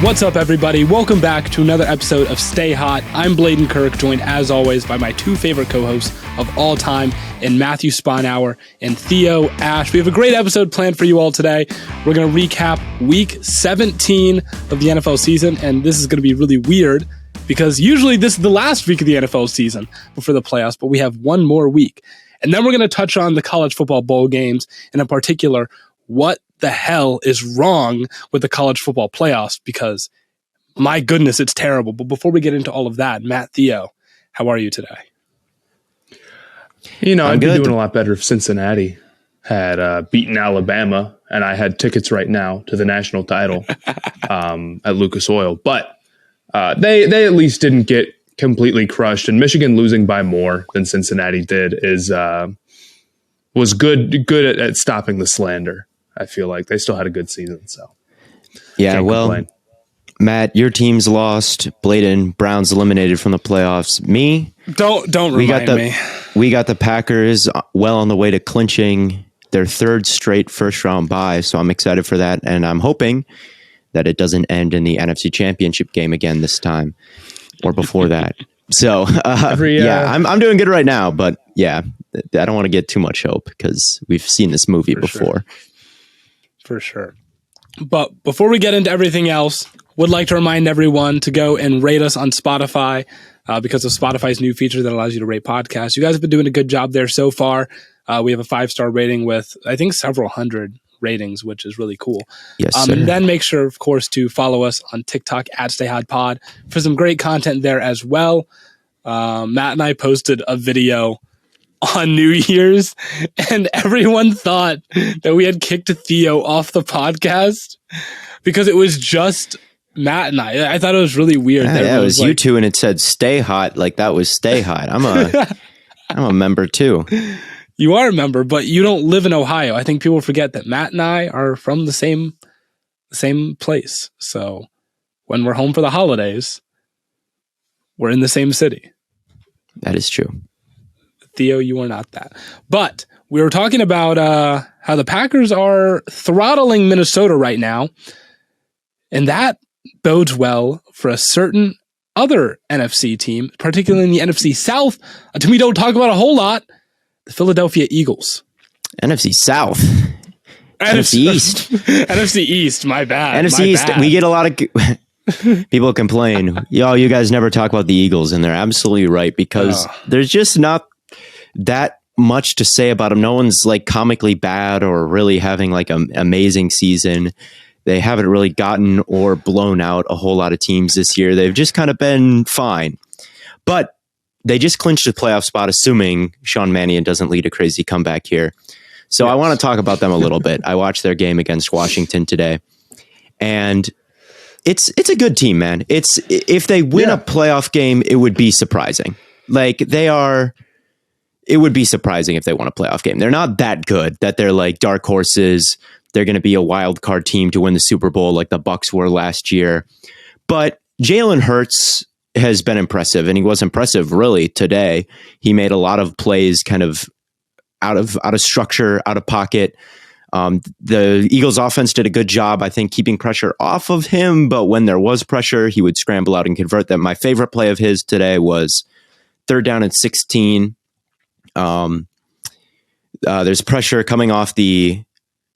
What's up, everybody? Welcome back to another episode of Stay Hot. I'm Bladen Kirk, joined as always by my two favorite co-hosts of all time in Matthew Sponhour and Theo Ash. We have a great episode planned for you all today. We're going to recap week 17 of the NFL season, and this is going to be really weird because usually this is the last week of the NFL season before the playoffs, but we have one more week. And then we're going to touch on the college football bowl games, and in particular, what the hell is wrong with the college football playoffs, because my goodness, it's terrible. But before we get into all of that, Matt, Theo, how are you today? You know, I'd be doing a lot better if Cincinnati had beaten Alabama and I had tickets right now to the national title at Lucas Oil. But they at least didn't get completely crushed, and Michigan losing by more than Cincinnati did was good at stopping the slander. I feel like they still had a good season. So yeah, well, complain. Matt, your team's lost. Bladen, Browns eliminated from the playoffs. Me, don't remind me. We got the Packers well on the way to clinching their third straight first round bye. So I'm excited for that, and I'm hoping that it doesn't end in the NFC Championship game again this time or before that. So I'm doing good right now, but yeah, I don't want to get too much hope because we've seen this movie before. For sure. But before we get into everything else, would like to remind everyone to go and rate us on Spotify because of Spotify's new feature that allows you to rate podcasts. You guys have been doing a good job there so far. We have a 5-star rating with, I think, several hundred ratings, which is really cool. Yes, sir. And then make sure, of course, to follow us on TikTok at StayHotPod for some great content there as well. Matt and I posted a video on New Year's, and everyone thought that we had kicked Theo off the podcast because it was just Matt and I. I thought it was really weird. Yeah, it was like, you two, and it said "Stay Hot." Like that was "Stay Hot." I'm a member too. You are a member, but you don't live in Ohio. I think people forget that Matt and I are from the same place. So when we're home for the holidays, we're in the same city. That is true. Theo, you are not that. But we were talking about how the Packers are throttling Minnesota right now, and that bodes well for a certain other NFC team, particularly in the NFC South, a team we don't talk about a whole lot, the Philadelphia Eagles. NFC South. NFC East. NFC East, my bad. NFC East, we get a lot of... People complain, you guys never talk about the Eagles, and they're absolutely right, because there's just not that much to say about them. No one's like comically bad or really having like an amazing season. They haven't really gotten or blown out a whole lot of teams this year. They've just kind of been fine. But they just clinched a playoff spot, assuming Sean Mannion doesn't lead a crazy comeback here. So yes. I want to talk about them a little bit. I watched their game against Washington today, and it's a good team, man. It's if they win a playoff game, it would be surprising. Like it would be surprising if they won a playoff game. They're not that good that they're like dark horses. They're going to be a wild card team to win the Super Bowl like the Bucs were last year. But Jalen Hurts has been impressive, and he was impressive really today. He made a lot of plays kind of out of structure, out of pocket. The Eagles offense did a good job, I think, keeping pressure off of him. But when there was pressure, he would scramble out and convert them. My favorite play of his today was 3rd down and 16. There's pressure coming off the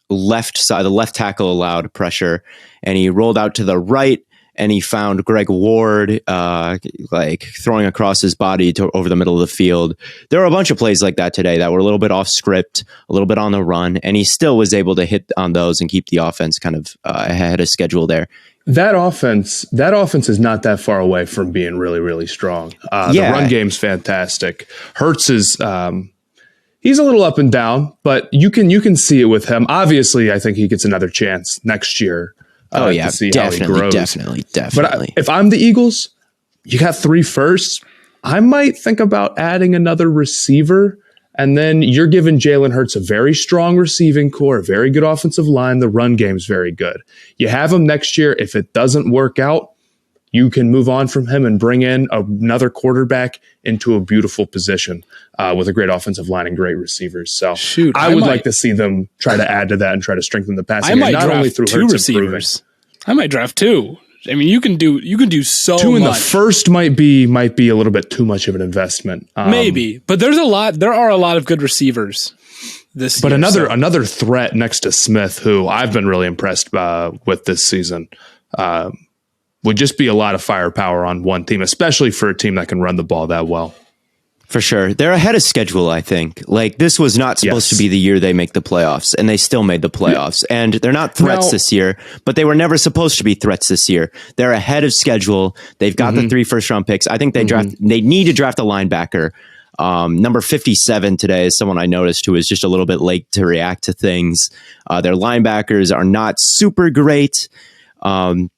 left side. The left tackle allowed pressure, and he rolled out to the right, and he found Greg Ward like throwing across his body over the middle of the field. There were a bunch of plays like that today that were a little bit off script, a little bit on the run, and he still was able to hit on those and keep the offense kind of ahead of schedule there. That offense is not that far away from being really, really strong. The run game's fantastic. Hurts is he's a little up and down, but you can see it with him. Obviously, I think he gets another chance next year. To see how he grows. Definitely. But if I'm the Eagles, you got 3 firsts. I might think about adding another receiver, and then you're giving Jalen Hurts a very strong receiving core, a very good offensive line. The run game's very good. You have him next year. If it doesn't work out, you can move on from him and bring in another quarterback into a beautiful position with a great offensive line and great receivers. So I would like to see them try to add to that and try to strengthen the passing game, not only through Hurts receivers. I might draft 2. I mean, you can do so Two in much. the first might be a little bit too much of an investment. Maybe, but there are a lot of good receivers this but year. Another threat next to Smith, who I've been really impressed with this season, would just be a lot of firepower on one team, especially for a team that can run the ball that well. For sure. They're ahead of schedule, I think. Like, this was not supposed to be the year they make the playoffs, and they still made the playoffs. And they're not threats this year, but they were never supposed to be threats this year. They're ahead of schedule. They've got the 3 first-round picks. I think they need to draft a linebacker. Number 57 today is someone I noticed who is just a little bit late to react to things. Their linebackers are not super great.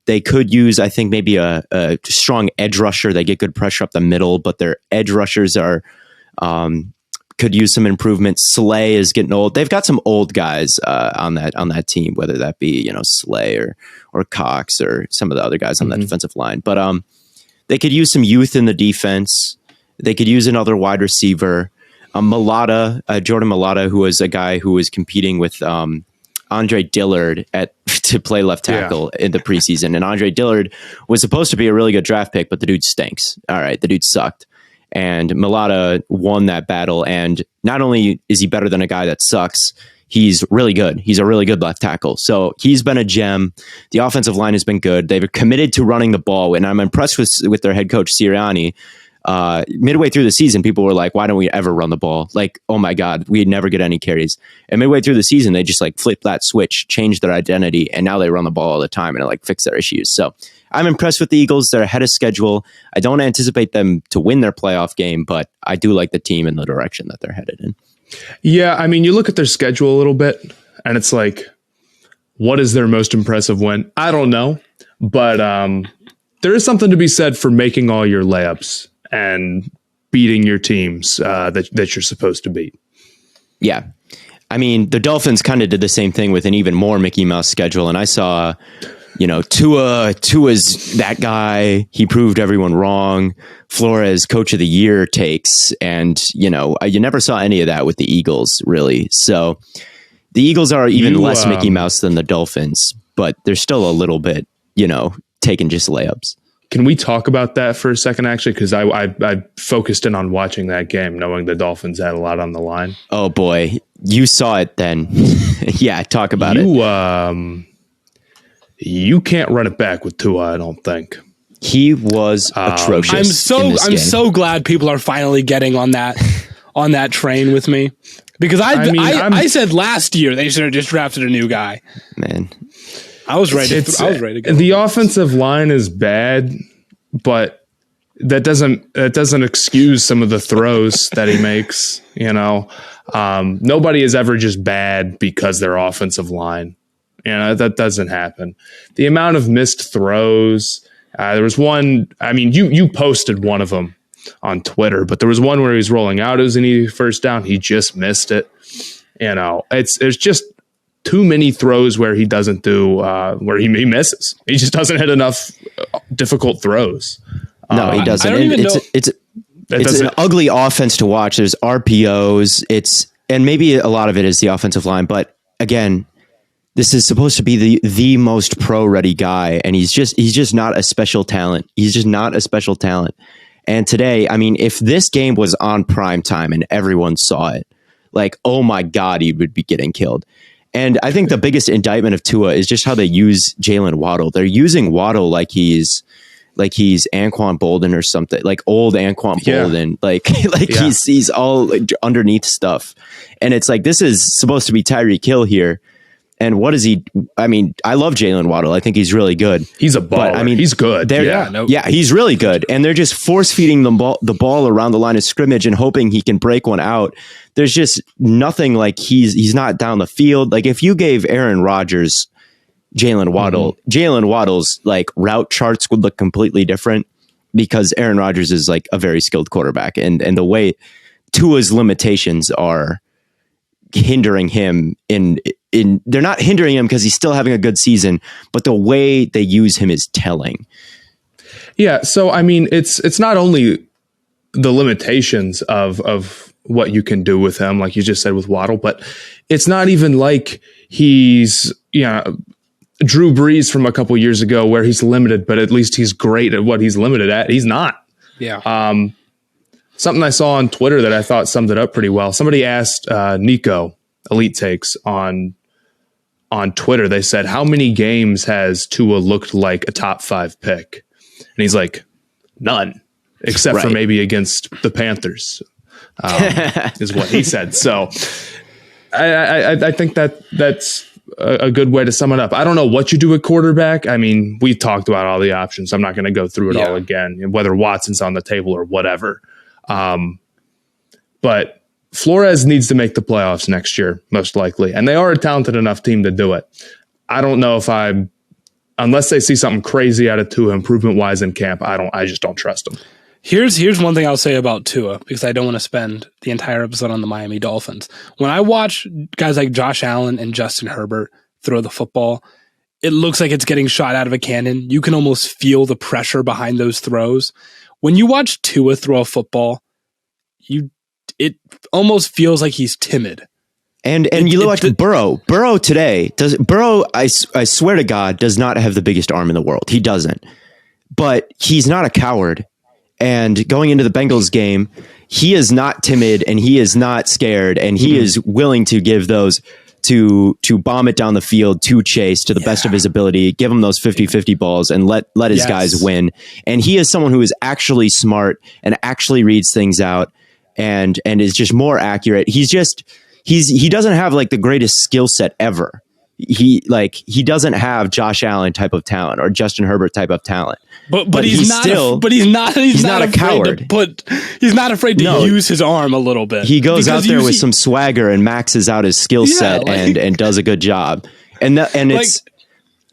They could use, I think, maybe a strong edge rusher. They get good pressure up the middle, but their edge rushers are could use some improvement. Slay is getting old. They've got some old guys on that team, whether that be Slay or Cox or some of the other guys on that defensive line. But they could use some youth in the defense. They could use another wide receiver. Jordan Mailata, who was a guy who was competing with Andre Dillard to play left tackle in the preseason. And Andre Dillard was supposed to be a really good draft pick, but the dude stinks. All right. The dude sucked. And Mailata won that battle. And not only is he better than a guy that sucks, he's really good. He's a really good left tackle. So he's been a gem. The offensive line has been good. They've committed to running the ball. And I'm impressed with their head coach, Sirianni. Midway through the season, people were like, why don't we ever run the ball? Like, oh my God, we'd never get any carries. And midway through the season, they just like flipped that switch, changed their identity, and now they run the ball all the time and it like fixed their issues. So I'm impressed with the Eagles. They're ahead of schedule. I don't anticipate them to win their playoff game, but I do like the team and the direction that they're headed in. Yeah, I mean, you look at their schedule a little bit and it's like, what is their most impressive win? I don't know, but there is something to be said for making all your layups and beating your teams that you're supposed to beat. Yeah. I mean, the Dolphins kind of did the same thing with an even more Mickey Mouse schedule. And I saw, Tua's that guy. He proved everyone wrong. Flores, coach of the year takes. And, you never saw any of that with the Eagles, really. So the Eagles are even less Mickey Mouse than the Dolphins, but they're still a little bit, taking just layups. Can we talk about that for a second, actually? Because I focused in on watching that game, knowing the Dolphins had a lot on the line. Oh, boy. You saw it then. Yeah, talk about it. You can't run it back with Tua, I don't think. He was atrocious. I'm so glad people are finally getting on that train with me. Because I said last year they should have just drafted a new guy. Man. I was ready to go. The offensive line is bad, but that doesn't excuse some of the throws that he makes. Nobody is ever just bad because their offensive line. That doesn't happen. The amount of missed throws. There was one. I mean, you posted one of them on Twitter, but there was one where he was rolling out. It was an easy first down. He just missed it. There's just too many throws where he doesn't do where he misses. He just doesn't hit enough difficult throws. No, he doesn't. I don't even know. It's an ugly offense to watch. There's RPOs. And maybe a lot of it is the offensive line. But again, this is supposed to be the most pro ready guy, and he's just not a special talent. He's just not a special talent. And today, I mean, if this game was on prime time and everyone saw it, like, oh my God, he would be getting killed. And I think the biggest indictment of Tua is just how they use Jalen Waddle. They're using Waddle like he's Anquan Bolden or something, like old Anquan Bolden, he's all underneath stuff. And it's like, this is supposed to be Tyreek Hill here. And what is he? I mean, I love Jalen Waddle. I think he's really good. He's a baller. I mean, he's good. He's really good. And they're just force feeding the ball around the line of scrimmage and hoping he can break one out. There's just nothing like he's not down the field. Like if you gave Aaron Rodgers Jalen Waddle, Jalen Waddle's like route charts would look completely different because Aaron Rodgers is like a very skilled quarterback, and the way Tua's limitations are hindering him in they're not hindering him because he's still having a good season, but the way they use him is telling. Yeah. So, I mean, it's not only the limitations of what you can do with him, like you just said with Waddle, but it's not even like he's, Drew Brees from a couple years ago where he's limited, but at least he's great at what he's limited at. He's not. Yeah. Something I saw on Twitter that I thought summed it up pretty well. Somebody asked Nico, Elite Takes, on Twitter. They said, how many games has Tua looked like a top 5 pick? And he's like, none, except for maybe against the Panthers, is what he said. So I think that's a good way to sum it up. I don't know what you do at quarterback. I mean, we talked about all the options. I'm not going to go through it all again, whether Watson's on the table or whatever. But Flores needs to make the playoffs next year, most likely. And they are a talented enough team to do it. I don't know if unless they see something crazy out of Tua improvement wise in camp, I just don't trust them. Here's one thing I'll say about Tua, because I don't want to spend the entire episode on the Miami Dolphins. When I watch guys like Josh Allen and Justin Herbert throw the football, it looks like it's getting shot out of a cannon. You can almost feel the pressure behind those throws. When you watch Tua throw a football, it almost feels like he's timid. And you look like Burrow. Burrow today I swear to God, does not have the biggest arm in the world. He doesn't. But he's not a coward. And going into the Bengals game, he is not timid and he is not scared, and he is willing to give those to bomb it down the field to Chase to the best of his ability, give him those 50-50 balls and let his guys win. And he is someone who is actually smart and actually reads things out and is just more accurate. He doesn't have like the greatest skill set ever. He doesn't have Josh Allen type of talent or Justin Herbert type of talent. But he's not a coward. He's not afraid to use his arm a little bit. He goes out there with some swagger and maxes out his skill set and does a good job. And it's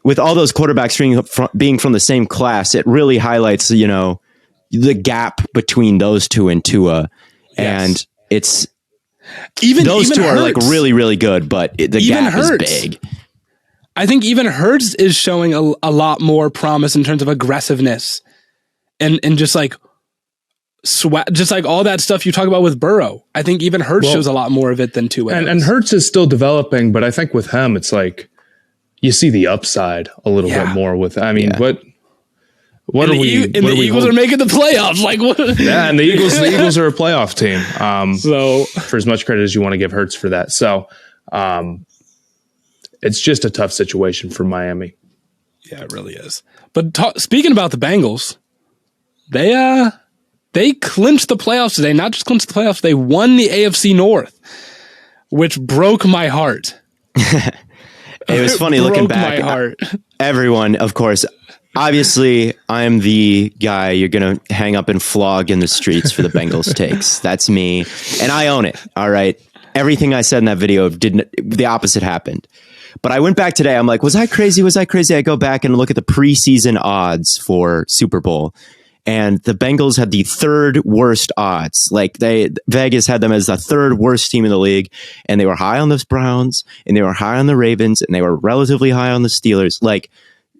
with all those quarterbacks being from the same class, it really highlights, the gap between those two and Tua. And it's those two are like really, really good, but the gap is big. I think even Hurts is showing a lot more promise in terms of aggressiveness and just like just like all that stuff you talk about with Burrow. I think even Hurts shows a lot more of it than Tua. And Hurts is still developing, but I think with him, it's like you see the upside a little bit more with. I mean, what are we? And the Eagles are making the playoffs. Like what? Yeah, and the Eagles are a playoff team. So for as much credit as you want to give Hurts for that, it's just a tough situation for Miami. Yeah, it really is. But speaking about the Bengals, they clinched the playoffs today. Not just clinched the playoffs, they won the AFC North, which broke my heart. It was funny looking back. My heart. Everyone, of course. Obviously, I'm the guy you're going to hang up and flog in the streets for the Bengals takes. That's me. And I own it. All right. Everything I said in that video the opposite happened. But I went back today. I'm like, was I crazy? I go back and look at the preseason odds for Super Bowl. And the Bengals had the third worst odds. Like Vegas had them as the third worst team in the league. And they were high on the Browns and they were high on the Ravens and they were relatively high on the Steelers. Like,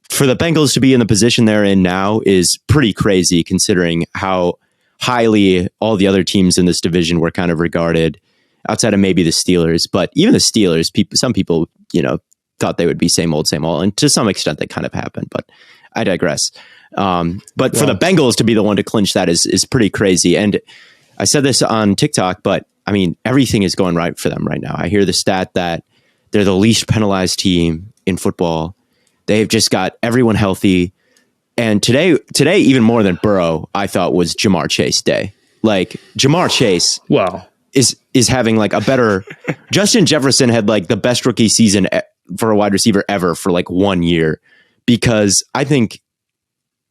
for the Bengals to be in the position they're in now is pretty crazy, considering how highly all the other teams in this division were kind of regarded, outside of maybe the Steelers. But even the Steelers, some people, thought they would be same old. And to some extent, they kind of happened. But I digress. But for the Bengals to be the one to clinch that is pretty crazy. And I said this on TikTok, but I mean, everything is going right for them right now. I hear the stat that they're the least penalized team in football. They've just got everyone healthy. And today, even more than Burrow, I thought was Jamar Chase day. Like Jamar Chase is having like a better Justin Jefferson had like the best rookie season for a wide receiver ever for like 1 year, because I think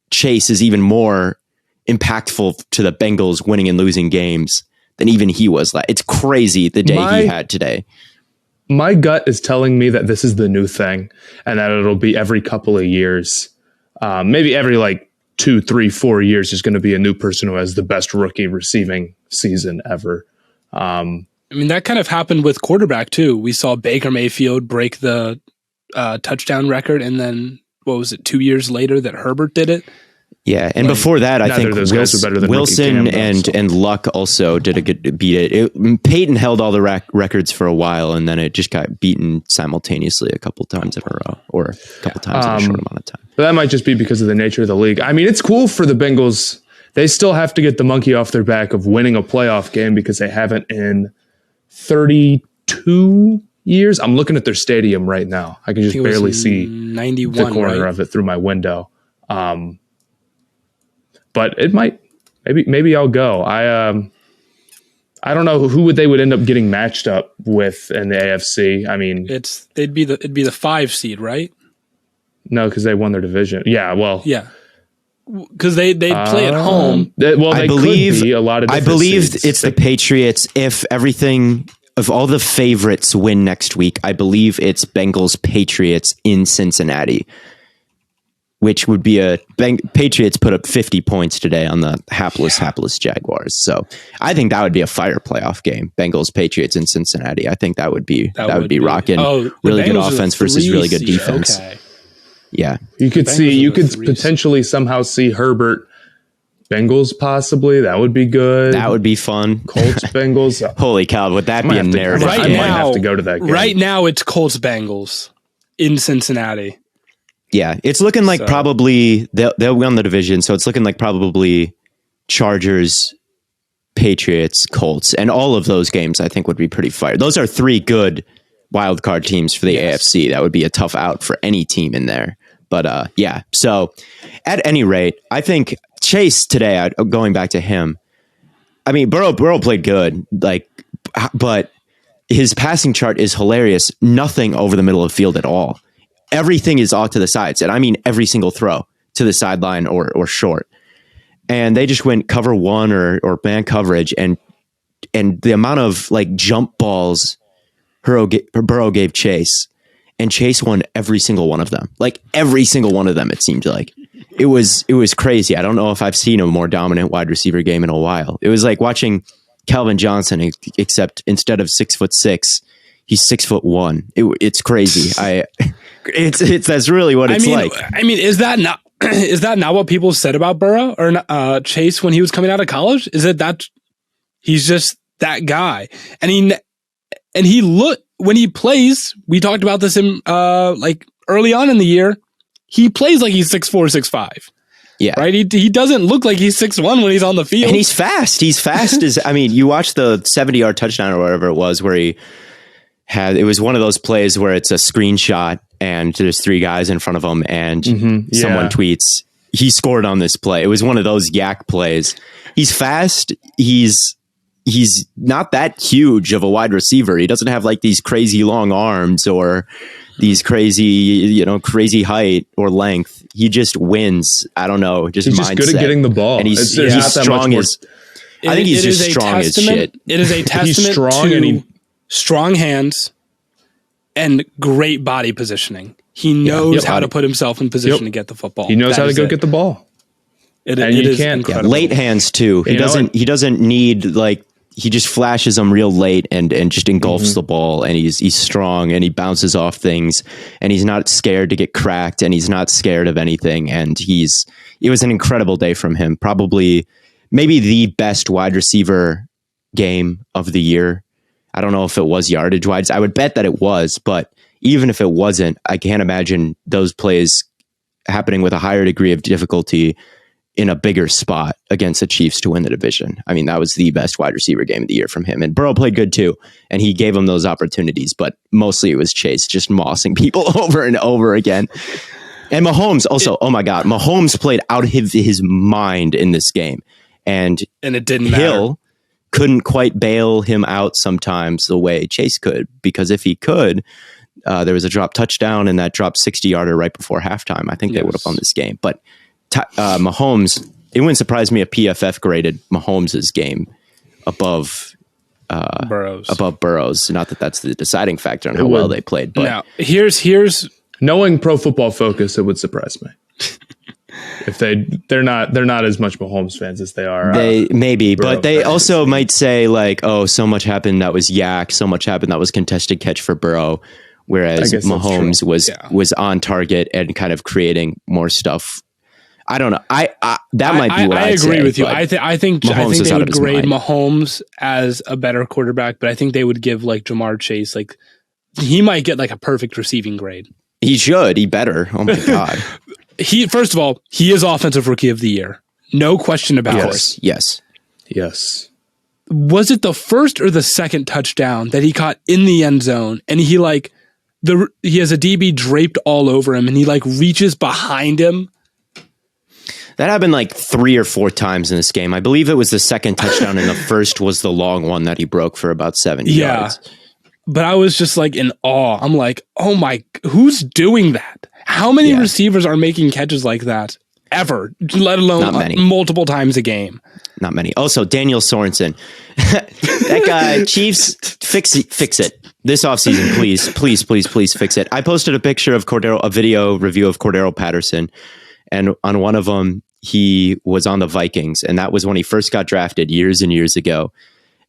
Chase is even more impactful to the Bengals winning and losing games than even he was. Like, it's crazy the day he had today. My gut is telling me that this is the new thing and that it'll be every couple of years. Maybe every like 2, 3, 4 years is going to be a new person who has the best rookie receiving season ever. I mean, that kind of happened with quarterback too. We saw Baker Mayfield break the touchdown record. And then what was it, 2 years later that Herbert did it? Yeah, and before that, I think those guys were better than Wilson Ricky Campbell, and Luck also did a good beat it. Peyton held all the records for a while, and then it just got beaten simultaneously a couple times in a row, or a couple times in a short amount of time. But that might just be because of the nature of the league. I mean, it's cool for the Bengals. They still have to get the monkey off their back of winning a playoff game because they haven't in 32 years. I'm looking at their stadium right now. I can just barely see 91, the corner of it through my window. But it might, maybe I'll go. I don't know who they would end up getting matched up with in the AFC. I mean, it'd be the 5 seed, right? No, because they won their division. Yeah, well, yeah, because they play at home. They could be a lot of. I believe it's the Patriots. If everything of all the favorites win next week, I believe it's Bengals Patriots in Cincinnati. Which would be Patriots put up 50 points today on the hapless Jaguars. So I think that would be a fire playoff game. Bengals, Patriots in Cincinnati. I think that would be rocking. Really good offense versus really good defense. Okay. Yeah. You could potentially somehow see Herbert Bengals possibly. That would be good. That would be fun. Colts Bengals. Holy cow, would that be a narrative? I might have to go to that game. Right now it's Colts Bengals in Cincinnati. Yeah, it's looking like probably they'll win the division, so it's looking like probably Chargers, Patriots, Colts, and all of those games I think would be pretty fire. Those are 3 good wild card teams for the AFC. That would be a tough out for any team in there. But yeah, so at any rate, I think Chase today, going back to him, I mean, Burrow played good, but his passing chart is hilarious. Nothing over the middle of the field at all. Everything is off to the sides, and I mean every single throw to the sideline or short. And they just went cover 1 or man coverage, and the amount of jump balls Burrow gave Chase, and Chase won every single one of them. Every single one of them, it seemed like. It was crazy. I don't know if I've seen a more dominant wide receiver game in a while. It was like watching Calvin Johnson, except instead of 6'6", he's 6'1". It's crazy. It's that's really what it's like. I mean, is that not what people said about Burrow or Chase when he was coming out of college? Is it that he's just that guy? And he when he plays, we talked about this in early on in the year, he plays like he's 6'4", 6'5". Yeah. Right. He doesn't look like he's 6'1" when he's on the field. And he's fast. He's fast as, I mean, you watch the 70-yard touchdown or whatever it was where it was one of those plays where it's a screenshot and there's 3 guys in front of him and someone tweets, he scored on this play. It was one of those yak plays. He's fast. He's not that huge of a wide receiver. He doesn't have these crazy long arms or these crazy height or length. He just wins. I don't know. He's just good at getting the ball. And he's strong as, I think he's just strong as shit. It is a testament to strong hands and great body positioning. He knows how to put himself in position to get the football. He knows how to go get the ball. It is incredible. Late hands too. He doesn't need he just flashes them real late and just engulfs the ball, and he's strong and he bounces off things and he's not scared to get cracked and he's not scared of anything. And it was an incredible day from him. Probably maybe the best wide receiver game of the year. I don't know if it was yardage wise. I would bet that it was, but even if it wasn't, I can't imagine those plays happening with a higher degree of difficulty in a bigger spot against the Chiefs to win the division. I mean, that was the best wide receiver game of the year from him. And Burrow played good too, and he gave him those opportunities, but mostly it was Chase just mossing people over and over again. And Mahomes also, oh my God, Mahomes played out of his mind in this game. And it didn't Hill matter. Couldn't quite bail him out sometimes the way Chase could, because if he could, there was a drop touchdown and that dropped 60-yarder right before halftime. I think they would have won this game. But Mahomes, it wouldn't surprise me if PFF graded Mahomes' game above Burrow's. Not that that's the deciding factor on how well they played. But now, here's knowing Pro Football Focus, it would surprise me. If they're not as much Mahomes fans as they are. They maybe, Burrow but they fans. also might say so much happened that was yak, so much happened that was contested catch for Burrow, whereas Mahomes was on target and kind of creating more stuff. I don't know. That might be what I I'd agree say, with you. but I think Mahomes they out would of his grade mind. Mahomes as a better quarterback, but I think they would give like Jamar Chase, like he might get like a perfect receiving grade. He should. He better. Oh my God. First of all, he is offensive rookie of the year. No question about it. Yes. Yes. Was it the first or the second touchdown that he caught in the end zone? And he he has a DB draped all over him and he like reaches behind him. That happened like 3 or 4 times in this game. I believe it was the second touchdown and the first was the long one that he broke for about 70 yards. But I was just like in awe. I'm like, oh my, who's doing that? How many receivers are making catches like that ever, let alone multiple times a game? Not many. Also, Daniel Sorensen. That guy, Chiefs, fix it. This offseason, please fix it. I posted a picture of a video review of Cordero Patterson. And on one of them, he was on the Vikings. And that was when he first got drafted years and years ago.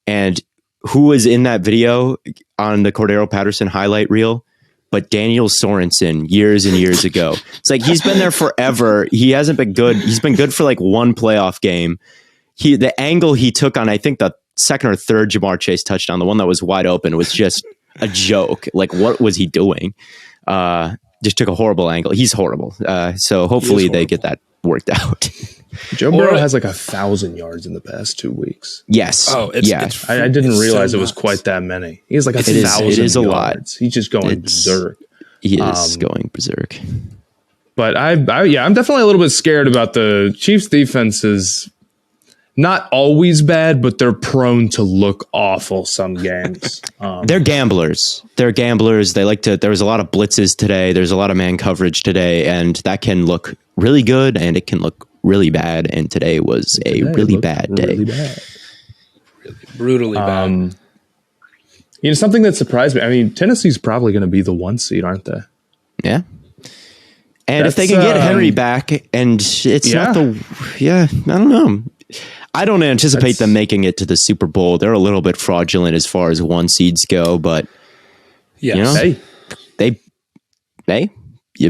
And who was in that video on the Cordero Patterson highlight reel? But Daniel Sorensen years and years ago. It's like he's been there forever. He hasn't been good. He's been good for like one playoff game. The angle he took on, I think, the second or third Jamar Chase touchdown, the one that was wide open, was just a joke. Like, what was he doing? Just took a horrible angle. He's horrible. So hopefully they get that worked out. Joe Burrow has like 1,000 yards in the past 2 weeks. Yes. Oh, it's I didn't realize so it was nuts. quite that many. He has like 1,000 It is a yards. lot. He's just going berserk. He is going berserk. But I'm definitely a little bit scared about the Chiefs defense. Is not always bad, but they're prone to look awful some games. They're gamblers. They like to. There was a lot of blitzes today. There's a lot of man coverage today, and that can look really good and it can look really bad. And today was a really bad day. Really bad. Really brutally bad. Something that surprised me. I mean, Tennessee's probably going to be the 1 seed, aren't they? Yeah. And if they can get Henry back, and it's not I don't know. I don't anticipate them making it to the Super Bowl. They're a little bit fraudulent as far as 1 seeds go, but you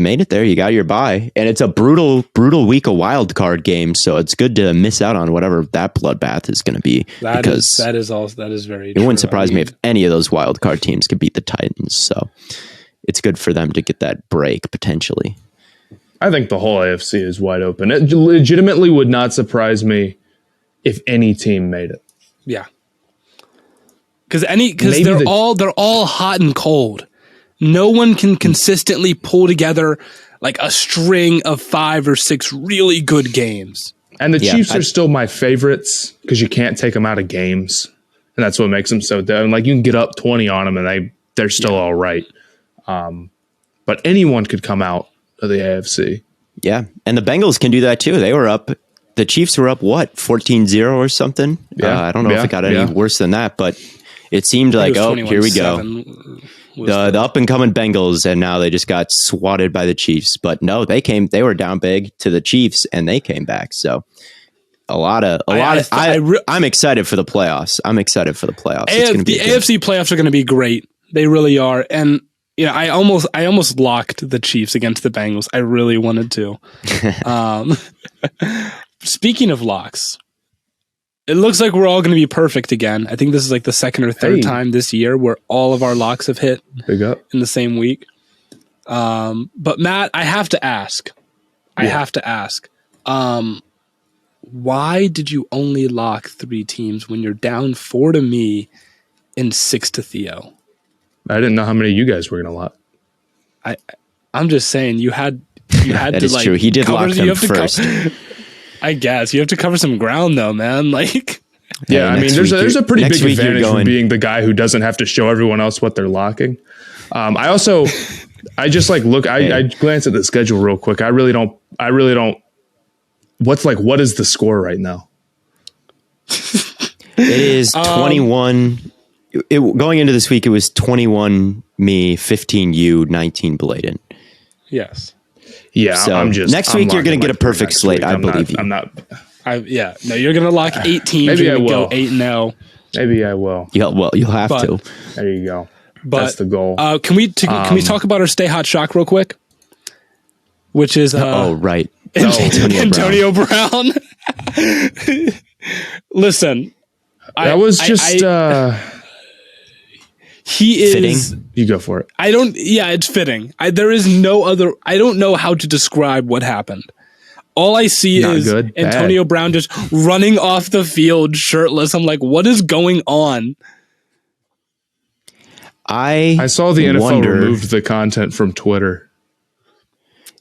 made it there. You got your bye, and it's a brutal week of wild card games. So it's good to miss out on whatever that bloodbath is going to be. That is very. It wouldn't surprise me if any of those wild card teams could beat the Titans. So it's good for them to get that break potentially. I think the whole AFC is wide open. It legitimately would not surprise me if any team made it. Yeah. Because they're all hot and cold. No one can consistently pull together like a string of 5 or 6 really good games. And the Chiefs are still my favorites because you can't take them out of games. And that's what makes them so dumb. Like you can get up 20 on them and they're still all right. But anyone could come out of the AFC. Yeah. And the Bengals can do that too. They were up. The Chiefs were up, 14-0 or something? Yeah. I don't know if it got any worse than that, but it seemed like, here we go. The up-and-coming Bengals, and now they just got swatted by the Chiefs. But no, they were down big to the Chiefs, and they came back. So I'm excited for the playoffs. The AFC playoffs are going to be great. They really are. And I almost locked the Chiefs against the Bengals. I really wanted to. Speaking of locks, it looks like we're all going to be perfect again. I think this is like the second or third time this year where all of our locks have hit in the same week. But Matt, I have to ask. Why did you only lock 3 teams when you're down 4 to me and 6 to Theo? I didn't know how many of you guys were going to lock. I'm just saying you had that to is true. He did lock them first. I guess you have to cover some ground though, man. Like, yeah, I mean, there's a pretty big advantage from being the guy who doesn't have to show everyone else what they're locking. I glance at the schedule real quick. I really don't. What is the score right now? It is 21. Going into this week, it was 21 me, 15 you, 19 Bladen. Yes. Yeah, so next week you're going to get a perfect slate. I believe you. No, you're going to lock 18. Maybe I will go 8-0. Maybe I will. You'll have to. There you go. That's the goal. Can we talk about our Stay Hot Shock real quick? Which is right. Antonio Brown. Listen, that was just he is fitting. You go for it. It's fitting. There is no other. I don't know how to describe what happened. All I see is Antonio Brown just running off the field shirtless. I'm like, what is going on? I saw the NFL removed the content from Twitter.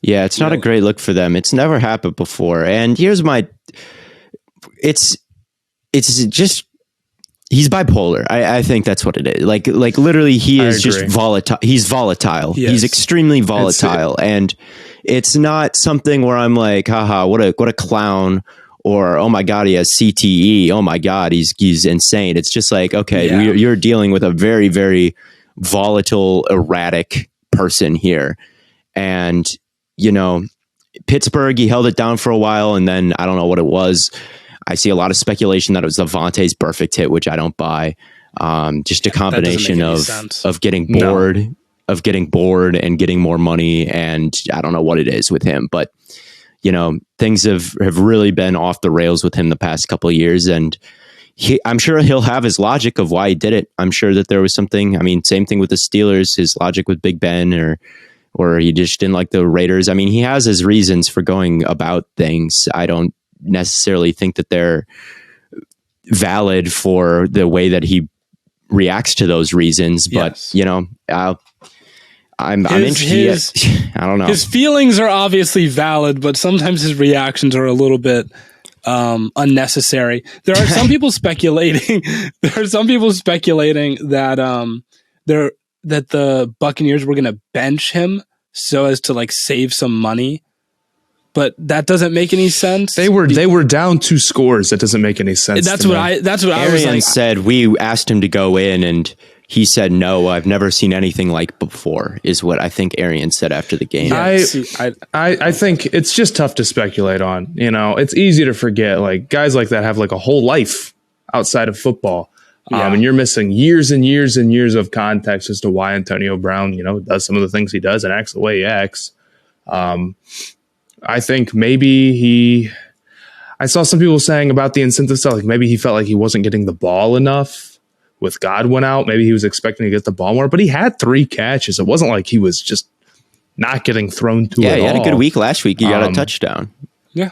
Yeah, it's not a great look for them. It's never happened before. And here's it's just, he's bipolar. I think that's what it is. Like literally he is just volatile. He's volatile. Yes. He's extremely volatile. And it's not something where I'm like, haha, what a clown, or, oh my God, he has CTE. Oh my God, he's insane. It's just like, okay, you're dealing with a very, very volatile, erratic person here. And, Pittsburgh, he held it down for a while, and then I don't know what it was. I see a lot of speculation that it was Devontae's perfect hit, which I don't buy. Just a combination of getting bored, and getting more money, and I don't know what it is with him, but things have really been off the rails with him the past couple of years, and I'm sure he'll have his logic of why he did it. I'm sure that there was something. I mean, same thing with the Steelers, his logic with Big Ben, or he just didn't like the Raiders. I mean, he has his reasons for going about things. I don't necessarily think that they're valid for the way that he reacts to those reasons, but I'm interested. I don't know. His feelings are obviously valid, but sometimes his reactions are a little bit unnecessary. There are some people speculating. That the Buccaneers were going to bench him so as to save some money, but that doesn't make any sense. They were down 2 scores. That doesn't make any sense. That's what I was like. Said we asked him to go in, and he said no. I've never seen anything like before. Is what I think Arian said after the game. I think it's just tough to speculate on. It's easy to forget. Guys like that have a whole life outside of football. And you're missing years and years and years of context as to why Antonio Brown, does some of the things he does and acts the way he acts. I think maybe I saw some people saying about the incentive stuff, maybe he felt like he wasn't getting the ball enough with Godwin out. Maybe he was expecting to get the ball more, but he had 3 catches. It wasn't like he was just not getting thrown to it. Yeah, he had a good week last week. He got a touchdown. Yeah.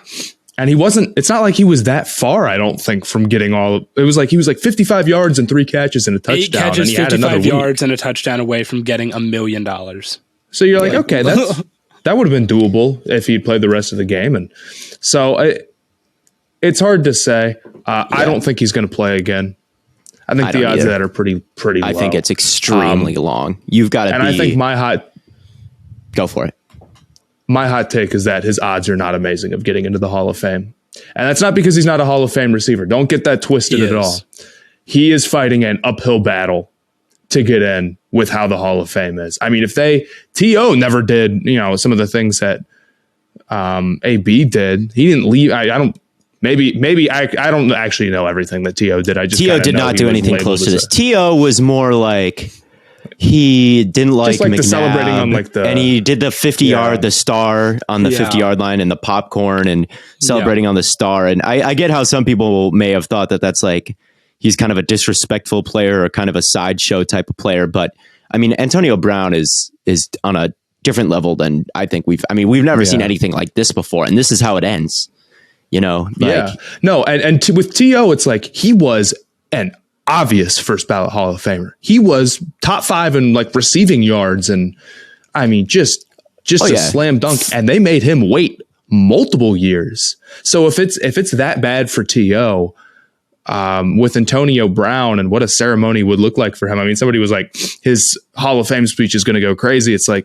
And it's not like he was that far, I don't think, from getting it was he was 55 yards and 3 catches and a touchdown. 8 catches, and he 55 yards and a touchdown away from getting $1 million. So you're like, okay, that would have been doable if he played the rest of the game. And so it's hard to say. I don't think he's going to play again. I think the odds of that are pretty low. I think it's extremely long. You've got to I think go for it. My hot take is that his odds are not amazing of getting into the Hall of Fame. And that's not because he's not a Hall of Fame receiver. Don't get that twisted at all. He is fighting an uphill battle to get in with how the Hall of Fame is. I mean, if T.O. never did, some of the things that AB did, he didn't leave. I don't actually know everything that T.O. did. T.O. did not do anything close to this. T.O. was more like, he didn't like McNabb, the celebrating on and he did the 50-yard, the star on the 50-yard line and the popcorn and celebrating on the star. And I get how some people may have thought that that's he's kind of a disrespectful player or kind of a sideshow type of player. But I mean, Antonio Brown is on a different level than I think we've never seen anything like this before. And this is how it ends, No, with T.O., it's he was an obvious first ballot Hall of Famer. He was top 5 in receiving yards, and I mean just a slam dunk. And they made him wait multiple years. So if it's that bad for T.O., with Antonio Brown and what a ceremony would look like for him. I mean, somebody was like, his Hall of Fame speech is going to go crazy. It's how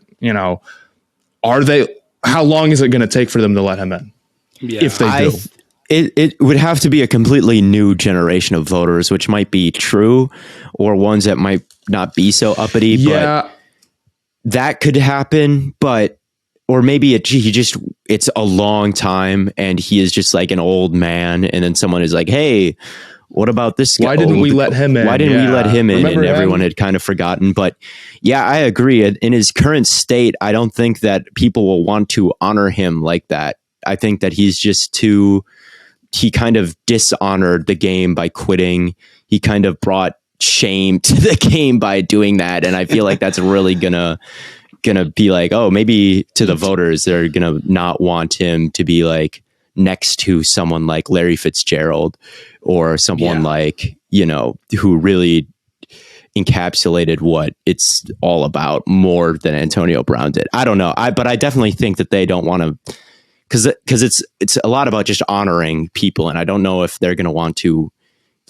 long is it going to take for them to let him in? Yeah. If they do. It would have to be a completely new generation of voters, which might be true, or ones that might not be so uppity. Yeah. But that could happen. Or maybe it's a long time and he is just an old man. And then someone is like, hey, what about this guy? Why didn't we let him in? Why didn't we let him in? Remember and everyone had kind of forgotten. But yeah, I agree. In his current state, I don't think that people will want to honor him like that. I think that he's just he kind of dishonored the game by quitting. He kind of brought shame to the game by doing that. And I feel like that's really gonna be like, oh, maybe to the voters, they're gonna not want him to be like next to someone like Larry Fitzgerald or someone like, who really encapsulated what it's all about more than Antonio Brown did. I don't know. But I definitely think that they don't want to, because it's a lot about just honoring people, and I don't know if they're going to want to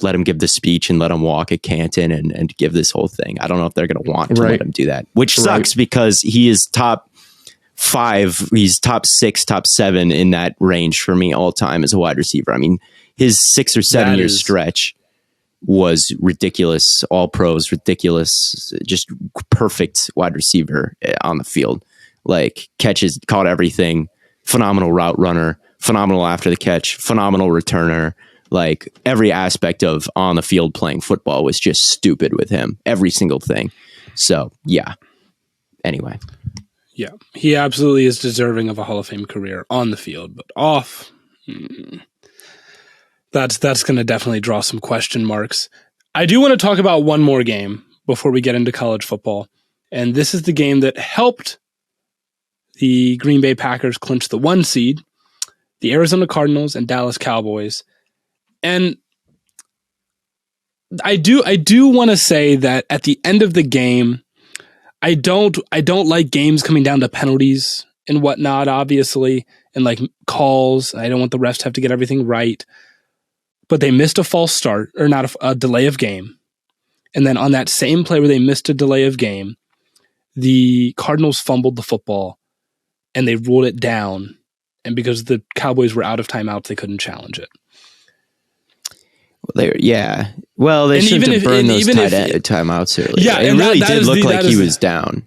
let him give the speech and let him walk at Canton and give this whole thing. I don't know if they're going to want to let him do that, which sucks because he is top 5, he's top 6, top 7 in that range for me all time as a wide receiver. I mean, his 6 or 7 year stretch was ridiculous. All pros, ridiculous, just perfect wide receiver on the field. Like catches, caught everything. Phenomenal route runner, phenomenal after the catch, phenomenal returner. Like every aspect of on the field playing football was just stupid with him. Every single thing. So yeah. Anyway. Yeah, he absolutely is deserving of a Hall of Fame career on the field, but off. That's going to definitely draw some question marks. I do want to talk about one more game before we get into college football. And this is the game that helped the Green Bay Packers clinch the 1 seed, the Arizona Cardinals and Dallas Cowboys. And I do want to say that at the end of the game, I don't like games coming down to penalties and whatnot, obviously, and like calls. I don't want the refs to have to get everything right. But they missed a false start, or not a delay of game. And then on that same play where they missed a delay of game, the Cardinals fumbled the football and they ruled it down. And because the Cowboys were out of timeouts, they couldn't challenge it. Well, they shouldn't have burned those timeouts early. Yeah, it really did look like he was down.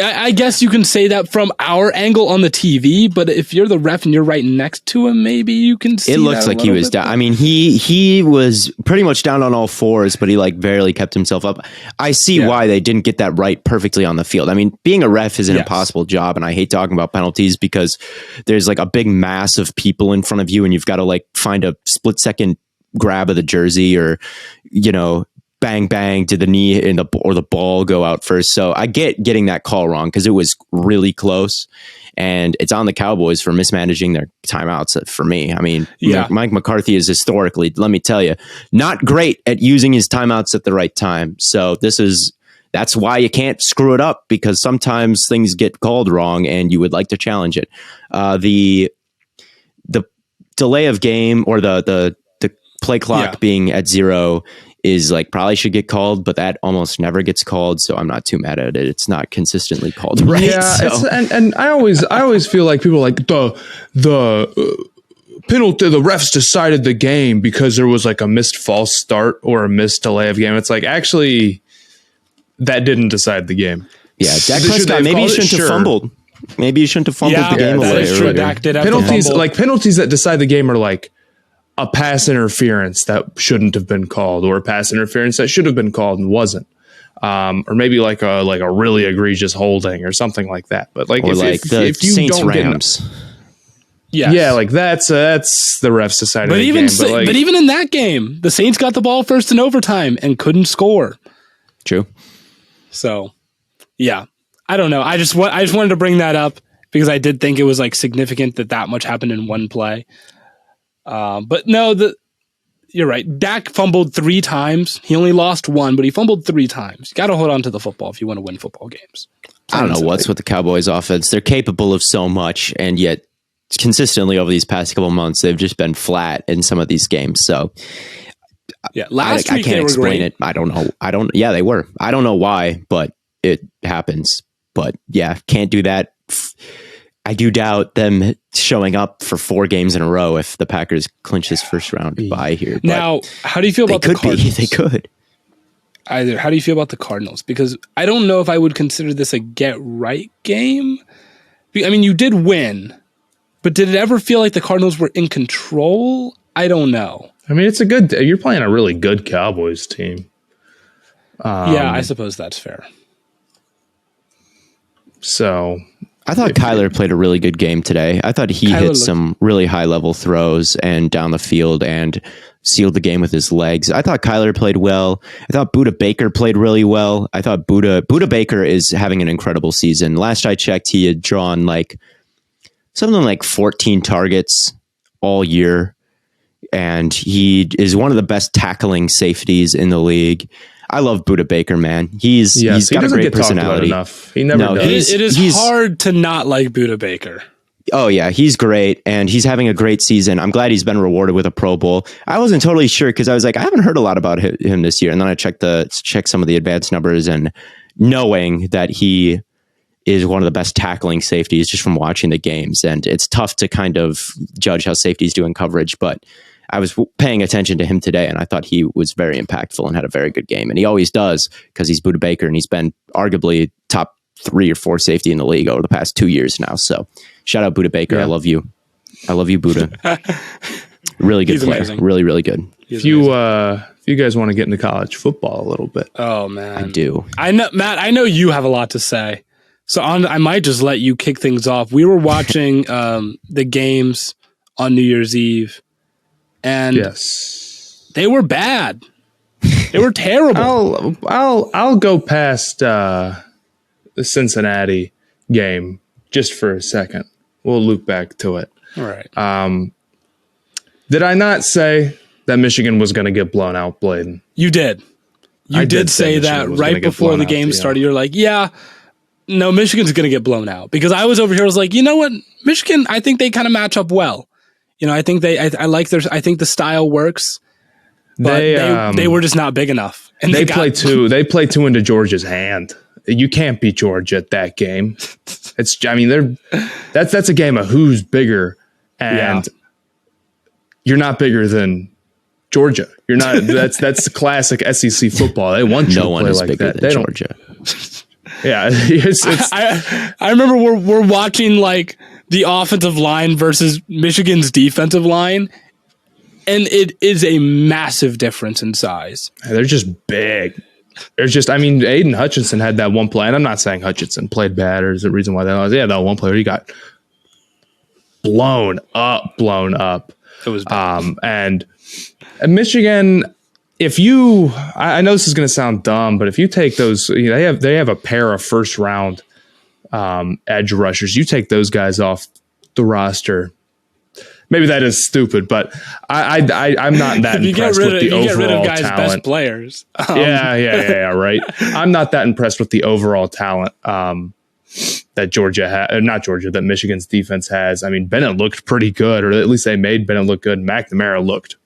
I guess you can say that from our angle on the TV, but if you're the ref and you're right next to him, maybe you can see. It looks like he was down. I mean, he was pretty much down on all fours, but he like barely kept himself up. I see why they didn't get that right perfectly on the field. I mean, being a ref is an impossible job, and I hate talking about penalties because there's like a big mass of people in front of you, and you've got to like find a split second grab of the jersey, or bang bang, did the knee or the ball go out first? So I get getting that call wrong because it was really close, and it's on the Cowboys for mismanaging their timeouts. For me, I mean, Mike McCarthy is historically, let me tell you, not great at using his timeouts at the right time. So that's why you can't screw it up, because sometimes things get called wrong and you would like to challenge it. The delay of game, or the play clock being at 0 is like probably should get called, but that almost never gets called, so I'm not too mad at it. It's not consistently called, right? Yeah, so. and I always feel like people are like the penalty, the refs decided the game because there was like a missed false start or a missed delay of game. It's like, actually, that didn't decide the game. Yeah, Dak Prescott, maybe he shouldn't have fumbled. Maybe you shouldn't have fumbled the game away. That is true. Dak did have penalties that decide the game are like a pass interference that shouldn't have been called, or a pass interference that should have been called and wasn't, or maybe like a really egregious holding or something like that. But like, if you Saints don't Rams, like that's the refs decided. But even in that game, the Saints got the ball first in overtime and couldn't score. True. So, yeah, I don't know. I just wanted to bring that up because I did think it was like significant that much happened in one play. But no, you're right. Dak fumbled 3 times. He only lost 1, but he fumbled 3 times. You got to hold on to the football if you want to win football games. I don't know what's with the Cowboys offense. They're capable of so much, and yet consistently over these past couple months, they've just been flat in some of these games. So yeah, last week I can't explain great. it. I don't know. Yeah, they were. I don't know why, but it happens. But yeah, can't do that. I do doubt them showing up for 4 games in a row if the Packers clinch this first round bye here. But now, how do you feel about the Cardinals? They could. Either. How do you feel about the Cardinals? Because I don't know if I would consider this a get-right game. I mean, you did win, but did it ever feel like the Cardinals were in control? I don't know. I mean, you're playing a really good Cowboys team. Yeah, I suppose that's fair. So, I thought Kyler played a really good game today. I thought he hit some really high-level throws and down the field and sealed the game with his legs. I thought Kyler played well. I thought Budda Baker played really well. I thought Budda Baker is having an incredible season. Last I checked, he had drawn something like 14 targets all year, and he is one of the best tackling safeties in the league. I love Budda Baker, man. He's got a great personality. He never does. It is hard to not like Budda Baker. Oh yeah, he's great, and he's having a great season. I'm glad he's been rewarded with a Pro Bowl. I wasn't totally sure because I was like, I haven't heard a lot about him this year, and then I checked some of the advanced numbers, and knowing that he is one of the best tackling safeties just from watching the games, and it's tough to kind of judge how safeties do in coverage, but I was paying attention to him today, and I thought he was very impactful and had a very good game. And he always does because he's Budda Baker, and he's been arguably top 3 or 4 safety in the league over the past 2 years now. So shout out Budda Baker. Yeah. I love you. I love you, Budda. Really good player. Amazing. Really, really good. If you guys want to get into college football a little bit. Oh, man. I do. I know, Matt, I know you have a lot to say. So I might just let you kick things off. We were watching the games on New Year's Eve. And they were bad. They were terrible. I'll go past the Cincinnati game just for a second. We'll loop back to it. All right. Did I not say that Michigan was going to get blown out, Bladen? You did. You did say that right before the game started. You're like, yeah, no, Michigan's going to get blown out. Because I was over here, I was like, you know what? Michigan, I think they kind of match up well. You know, I think I like I think the style works, but they were just not big enough. And they play two into Georgia's hand. You can't beat Georgia at that game. That's a game of who's bigger, and you're not bigger than Georgia. You're not. That's the classic SEC football. They want you to play like that. Than Georgia. Yeah, I remember we're watching like the offensive line versus Michigan's defensive line, and it is a massive difference in size. They're just big. Aiden Hutchinson had that one play, and I'm not saying Hutchinson played bad or is the reason why they lost. Yeah, that one player he got blown up. It was bad. And Michigan. I know this is going to sound dumb, but if you take those, they have a pair of first round edge rushers. You take those guys off the roster. Maybe that is stupid, but I'm not that impressed with the overall talent. You get rid of guys' best players. Yeah, right. I'm not that impressed with the overall talent that Michigan's defense has. I mean, Bennett looked pretty good, or at least they made Bennett look good. McNamara looked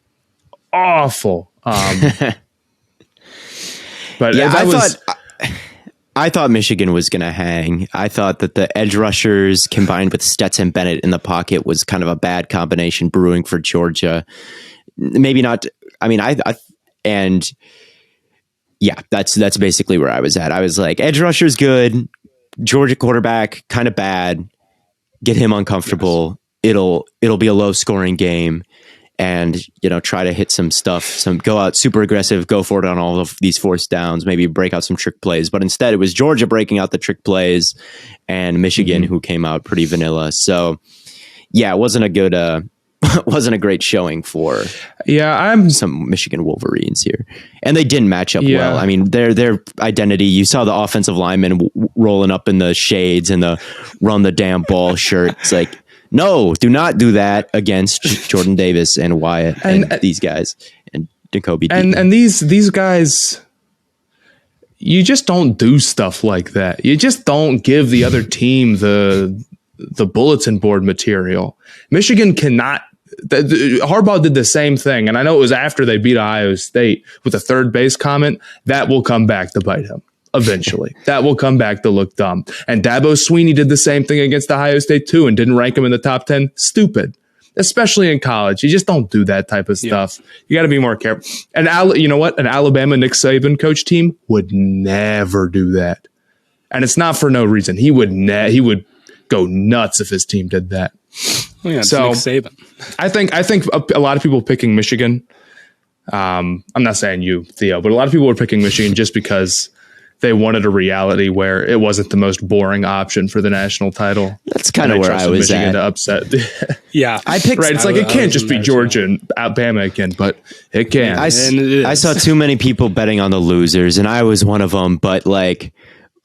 awful. But yeah, I thought Michigan was going to hang. I thought that the edge rushers combined with Stetson Bennett in the pocket was kind of a bad combination brewing for Georgia. Maybe not. I mean, that's basically where I was at. I was like, edge rusher's good. Georgia quarterback kind of bad. Get him uncomfortable. Yes. It'll be a low scoring game. And, try to hit some stuff, go out super aggressive, go for it on all of these forced downs, maybe break out some trick plays. But instead, it was Georgia breaking out the trick plays and Michigan who came out pretty vanilla. So, yeah, it wasn't a great showing for some Michigan Wolverines here. And they didn't match up well. I mean, their identity, you saw the offensive linemen rolling up in the shades and the run the damn ball shirt. It's like, no, do not do that against Jordan Davis and Wyatt and these guys and Jacoby. And these guys, you just don't do stuff like that. You just don't give the other team the bulletin board material. Michigan cannot. Harbaugh did the same thing, and I know it was after they beat Ohio State with a third base comment. That will come back to bite him. Eventually, that will come back to look dumb. And Dabo Swinney did the same thing against Ohio State too and didn't rank him in the top 10. Stupid, especially in college. You just don't do that type of stuff. You got to be more careful. And you know what? An Alabama Nick Saban coach team would never do that. And it's not for no reason. He would go nuts if his team did that. Oh, yeah, so Nick Saban. I think a lot of people picking Michigan. I'm not saying you, Theo, but a lot of people are picking Michigan just because they wanted a reality where it wasn't the most boring option for the national title. That's kind of where I was Michigan at. To upset. Yeah, I picked right. It's like it can't just be Georgia and Alabama again, but it can. I saw too many people betting on the losers, and I was one of them. But like,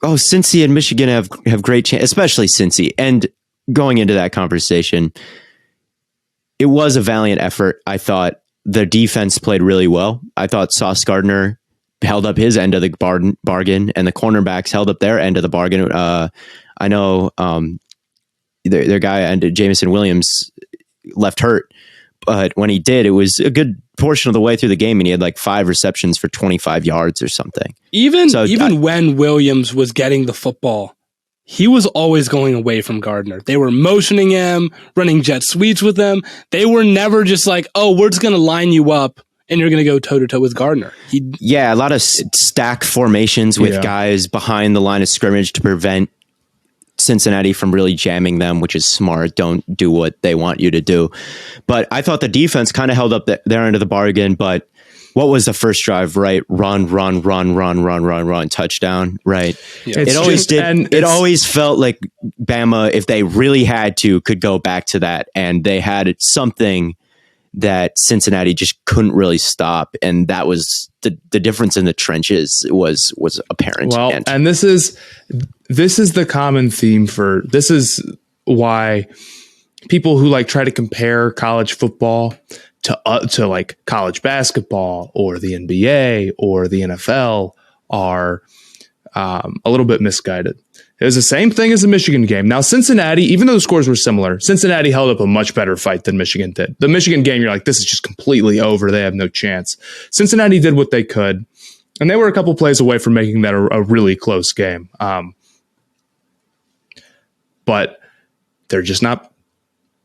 Cinci and Michigan have great chance, especially Cinci. And going into that conversation, it was a valiant effort. I thought the defense played really well. I thought Sauce Gardner held up his end of the bargain, and the cornerbacks held up their end of the bargain. I know their guy and Jameson Williams left hurt, but when he did, it was a good portion of the way through the game, and he had like 5 receptions for 25 yards or something. Even when Williams was getting the football, he was always going away from Gardner. They were motioning him, running jet sweeps with him. They were never just like, we're just going to line you up and you're going to go toe-to-toe with Gardner. A lot of stack formations with guys behind the line of scrimmage to prevent Cincinnati from really jamming them, which is smart. Don't do what they want you to do. But I thought the defense kind of held up their end of the bargain. But what was the first drive, right? Run, touchdown, right? Yeah. It always did. It always felt like Bama, if they really had to, could go back to that. And they had something that Cincinnati just couldn't really stop, and that was the difference in the trenches was apparent. Well, and this is the common theme for this is why people who like try to compare college football to like college basketball or the NBA or the NFL are a little bit misguided. It was the same thing as the Michigan game. Now, Cincinnati, even though the scores were similar, Cincinnati held up a much better fight than Michigan did. The Michigan game, you're like, this is just completely over. They have no chance. Cincinnati did what they could, and they were a couple plays away from making that a really close game. But they're just not,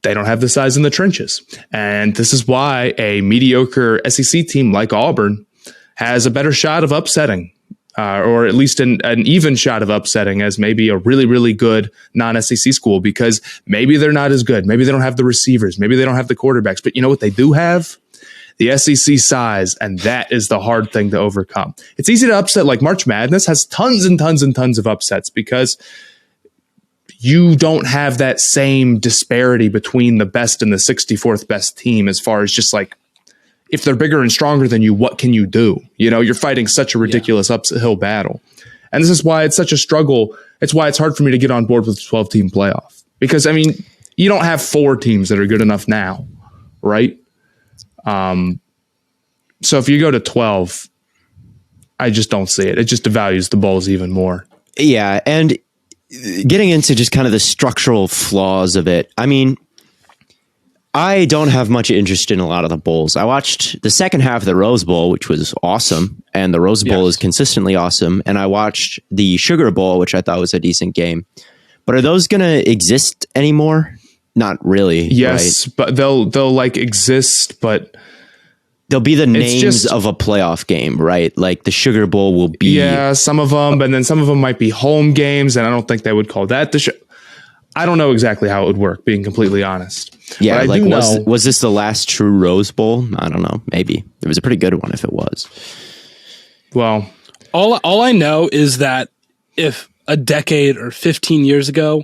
they don't have the size in the trenches. And this is why a mediocre SEC team like Auburn has a better shot of upsetting. Or at least an even shot of upsetting as maybe a really, really good non-SEC school, because maybe they're not as good. Maybe they don't have the receivers. Maybe they don't have the quarterbacks. But you know what they do have? The SEC size, and that is the hard thing to overcome. It's easy to upset. Like March Madness has tons and tons and tons of upsets because you don't have that same disparity between the best and the 64th best team as far as just like, if they're bigger and stronger than you, what can you do? You know, you're fighting such a ridiculous uphill battle. And this is why it's such a struggle. It's why it's hard for me to get on board with the 12-team playoff. Because, I mean, you don't have 4 teams that are good enough now, right? So if you go to 12, I just don't see it. It just devalues the bowls even more. Yeah, and getting into just kind of the structural flaws of it, I mean, I don't have much interest in a lot of the bowls. I watched the second half of the Rose Bowl, which was awesome, and the Rose Bowl is consistently awesome. And I watched the Sugar Bowl, which I thought was a decent game. But are those going to exist anymore? Not really. Yes, right? But they'll like exist, but they'll be the names of a playoff game, right? Like the Sugar Bowl will be some of them, and then some of them might be home games, and I don't think they would call that the I don't know exactly how it would work, being completely honest. Yeah, like was this the last true Rose Bowl? I don't know. Maybe it was a pretty good one if it was. Well, all I know is that if a decade or 15 years ago,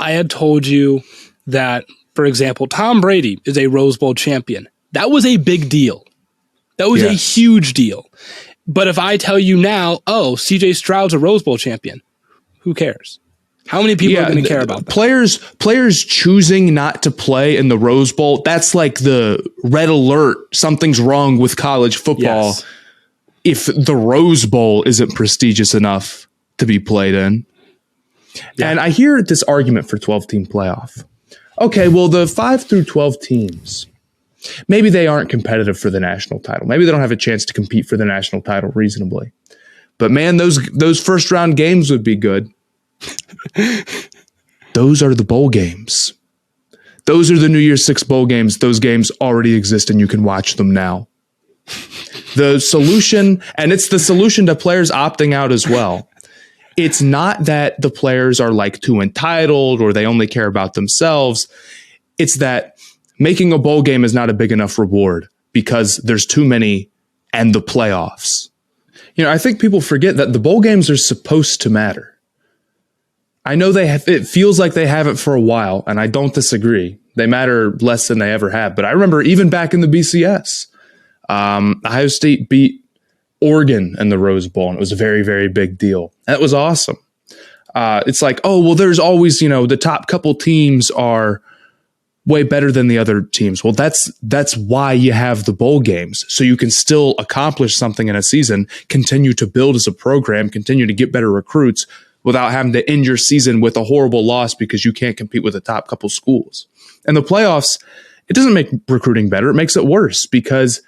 I had told you that, for example, Tom Brady is a Rose Bowl champion, that was a big deal. That was a huge deal. But if I tell you now, CJ Stroud's a Rose Bowl champion, who cares? How many people are going to care about that? Players choosing not to play in the Rose Bowl, that's like the red alert. Something's wrong with college football. Yes. If the Rose Bowl isn't prestigious enough to be played in. Yeah. And I hear this argument for 12-team playoff. Okay, well, the 5 through 12 teams, maybe they aren't competitive for the national title. Maybe they don't have a chance to compete for the national title reasonably. But man, those first round games would be good. Those are the bowl games. Those are the New Year's 6 bowl games. Those games already exist and you can watch them now. The solution, and it's the solution to players opting out as well. It's not that the players are like too entitled or they only care about themselves. It's that making a bowl game is not a big enough reward because there's too many and the playoffs. I think people forget that the bowl games are supposed to matter. I know it feels like they haven't for a while, and I don't disagree. They matter less than they ever have. But I remember even back in the BCS, Ohio State beat Oregon in the Rose Bowl, and it was a very, very big deal. That was awesome. It's like, oh, well, there's always, the top couple teams are way better than the other teams. Well, that's why you have the bowl games. So you can still accomplish something in a season, continue to build as a program, continue to get better recruits without having to end your season with a horrible loss because you can't compete with the top couple schools. And the playoffs, it doesn't make recruiting better. It makes it worse because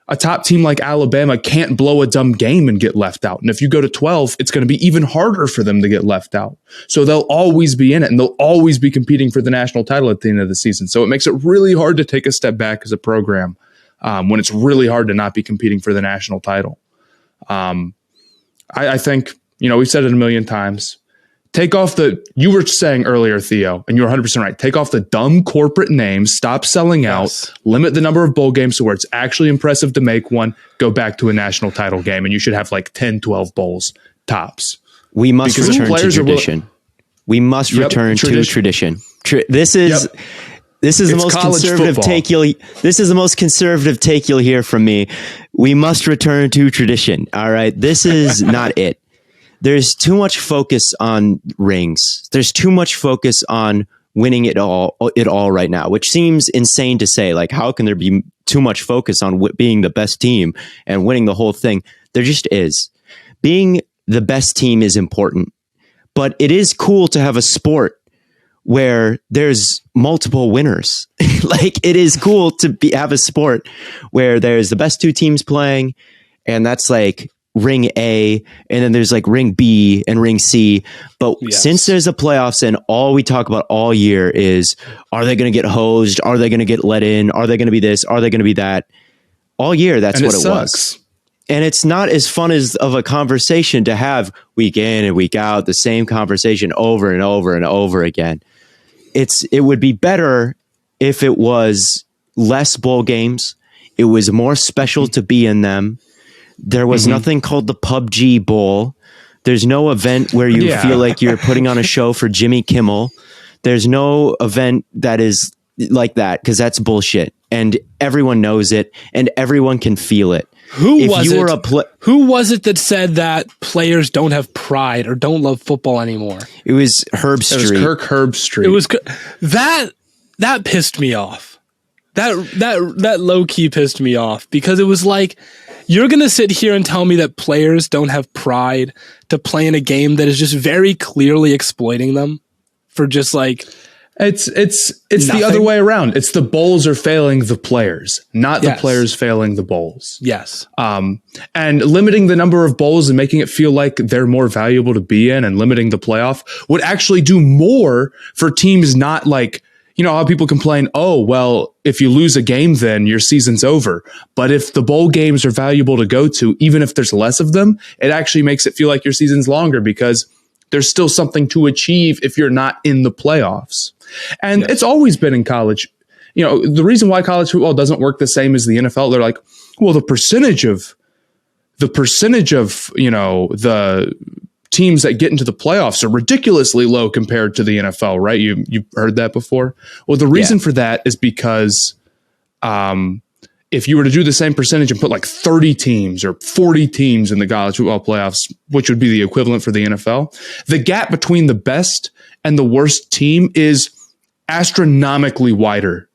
a top team like Alabama can't blow a dumb game and get left out. And if you go to 12, it's going to be even harder for them to get left out. So they'll always be in it, and they'll always be competing for the national title at the end of the season. So it makes it really hard to take a step back as a program when it's really hard to not be competing for the national title. I think, we've said it a million times. Take off you were saying earlier, Theo, and you're 100% right. Take off the dumb corporate names, stop selling out, limit the number of bowl games to where it's actually impressive to make one, go back to a national title game, and you should have like 10, 12 bowls tops. We must return to tradition. We must return to tradition. This is the most conservative take this is the most conservative take you'll hear from me. We must return to tradition. All right. This is not it. There's too much focus on rings. There's too much focus on winning it all right now, which seems insane to say. Like, how can there be too much focus on being the best team and winning the whole thing? There just is. Being the best team is important, but it is cool to have a sport where there's multiple winners. Like, it is cool to have a sport where there's the best two teams playing, and that's like ring A, and then there's like ring B and ring C. But since there's a playoffs and all we talk about all year is, are they going to get hosed? Are they going to get let in? Are they going to be this? Are they going to be that? All year, that's what it was. And it's not as fun of a conversation to have week in and week out, the same conversation over and over and over again. It would be better if it was less bowl games. It was more special to be in them. There was nothing called the PUBG Bowl. There's no event where you feel like you're putting on a show for Jimmy Kimmel. There's no event that is like that, because that's bullshit. And everyone knows it, and everyone can feel it. Who was it that said that players don't have pride or don't love football anymore? It was Herb Street. It was Kirk Herbstreit. It was that pissed me off. That low key pissed me off, because it was like, you're going to sit here and tell me that players don't have pride to play in a game that is just very clearly exploiting them for just like... It's the other way around. It's the bowls are failing the players, not the players failing the bowls. Yes. And limiting the number of bowls and making it feel like they're more valuable to be in, and limiting the playoff would actually do more for teams. Not like, how people complain, oh, well, if you lose a game, then your season's over. But if the bowl games are valuable to go to, even if there's less of them, it actually makes it feel like your season's longer, because there's still something to achieve if you're not in the playoffs. And it's always been in college. The reason why college football doesn't work the same as the NFL, they're like, well, the percentage of the teams that get into the playoffs are ridiculously low compared to the NFL, right? You've heard that before. Well, the reason for that is because if you were to do the same percentage and put like 30 teams or 40 teams in the college football playoffs, which would be the equivalent for the NFL, the gap between the best and the worst team is astronomically wider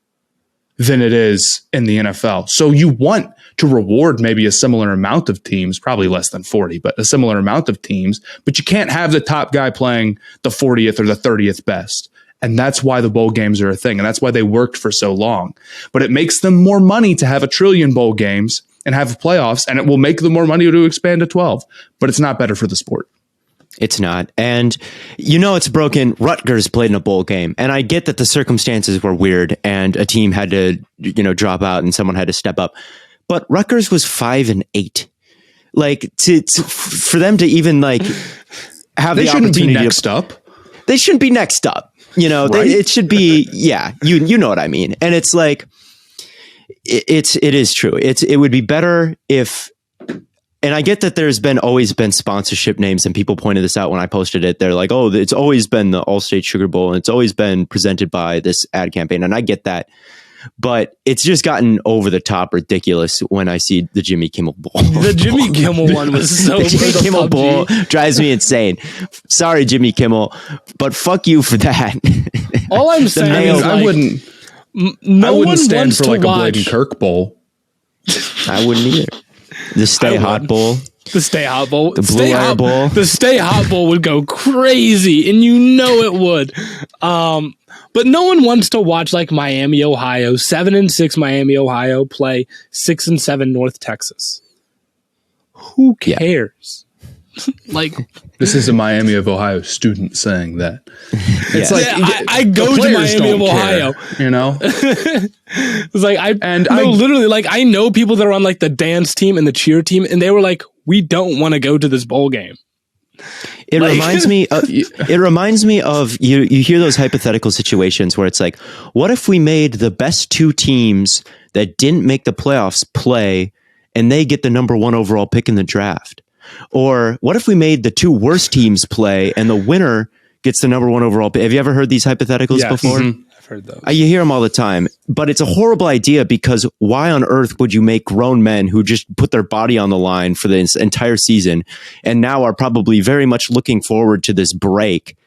than it is in the NFL. So you want to reward maybe a similar amount of teams, probably less than 40, but a similar amount of teams, but you can't have the top guy playing the 40th or the 30th best. And that's why the bowl games are a thing. And that's why they worked for so long. But it makes them more money to have a trillion bowl games and have playoffs, and it will make them more money to expand to 12. But it's not better for the sport. It's not. And it's broken. Rutgers played in a bowl game. And I get that the circumstances were weird and a team had to, drop out and someone had to step up. But Rutgers was 5-8. Like, for them to even like have the opportunity, be next up. They shouldn't be next up. Right? It should be, you know what I mean. And it's like, it is true. It would be better if And I get that there's always been sponsorship names, and people pointed this out when I posted it. They're like, oh, it's always been the All-State Sugar Bowl, and it's always been presented by this ad campaign. And I get that. But it's just gotten over the top ridiculous when I see the Jimmy Kimmel Bowl. The Jimmy Kimmel one was so the Jimmy Kimmel Bowl drives me insane. Sorry, Jimmy Kimmel, but fuck you for that. All I'm saying is I wouldn't stand for like a Blade and Kirk Bowl. I wouldn't either. The Stay Hot Bowl. The Stay Hot Bowl. The Blue Wire Bowl. The Stay Hot Bowl would go crazy, and you know it would. But no one wants to watch like Miami, Ohio, 7-6 Miami, Ohio play 6-7 North Texas. Who cares? Like, this is a Miami of Ohio student saying that. It's like I go to Miami of Ohio, you know. It's like literally, like I know people that are on like the dance team and the cheer team, and they were like, "We don't want to go to this bowl game." It reminds me. It reminds me of you. You hear those hypothetical situations where it's like, what if we made the best two teams that didn't make the playoffs play, and they get the number 1 overall pick in the draft? Or what if we made the two worst teams play, and the winner gets the number 1 overall pick? Have you ever heard these hypotheticals before? Mm-hmm. I've heard those. You hear them all the time, but it's a horrible idea because why on earth would you make grown men who just put their body on the line for the entire season and now are probably very much looking forward to this break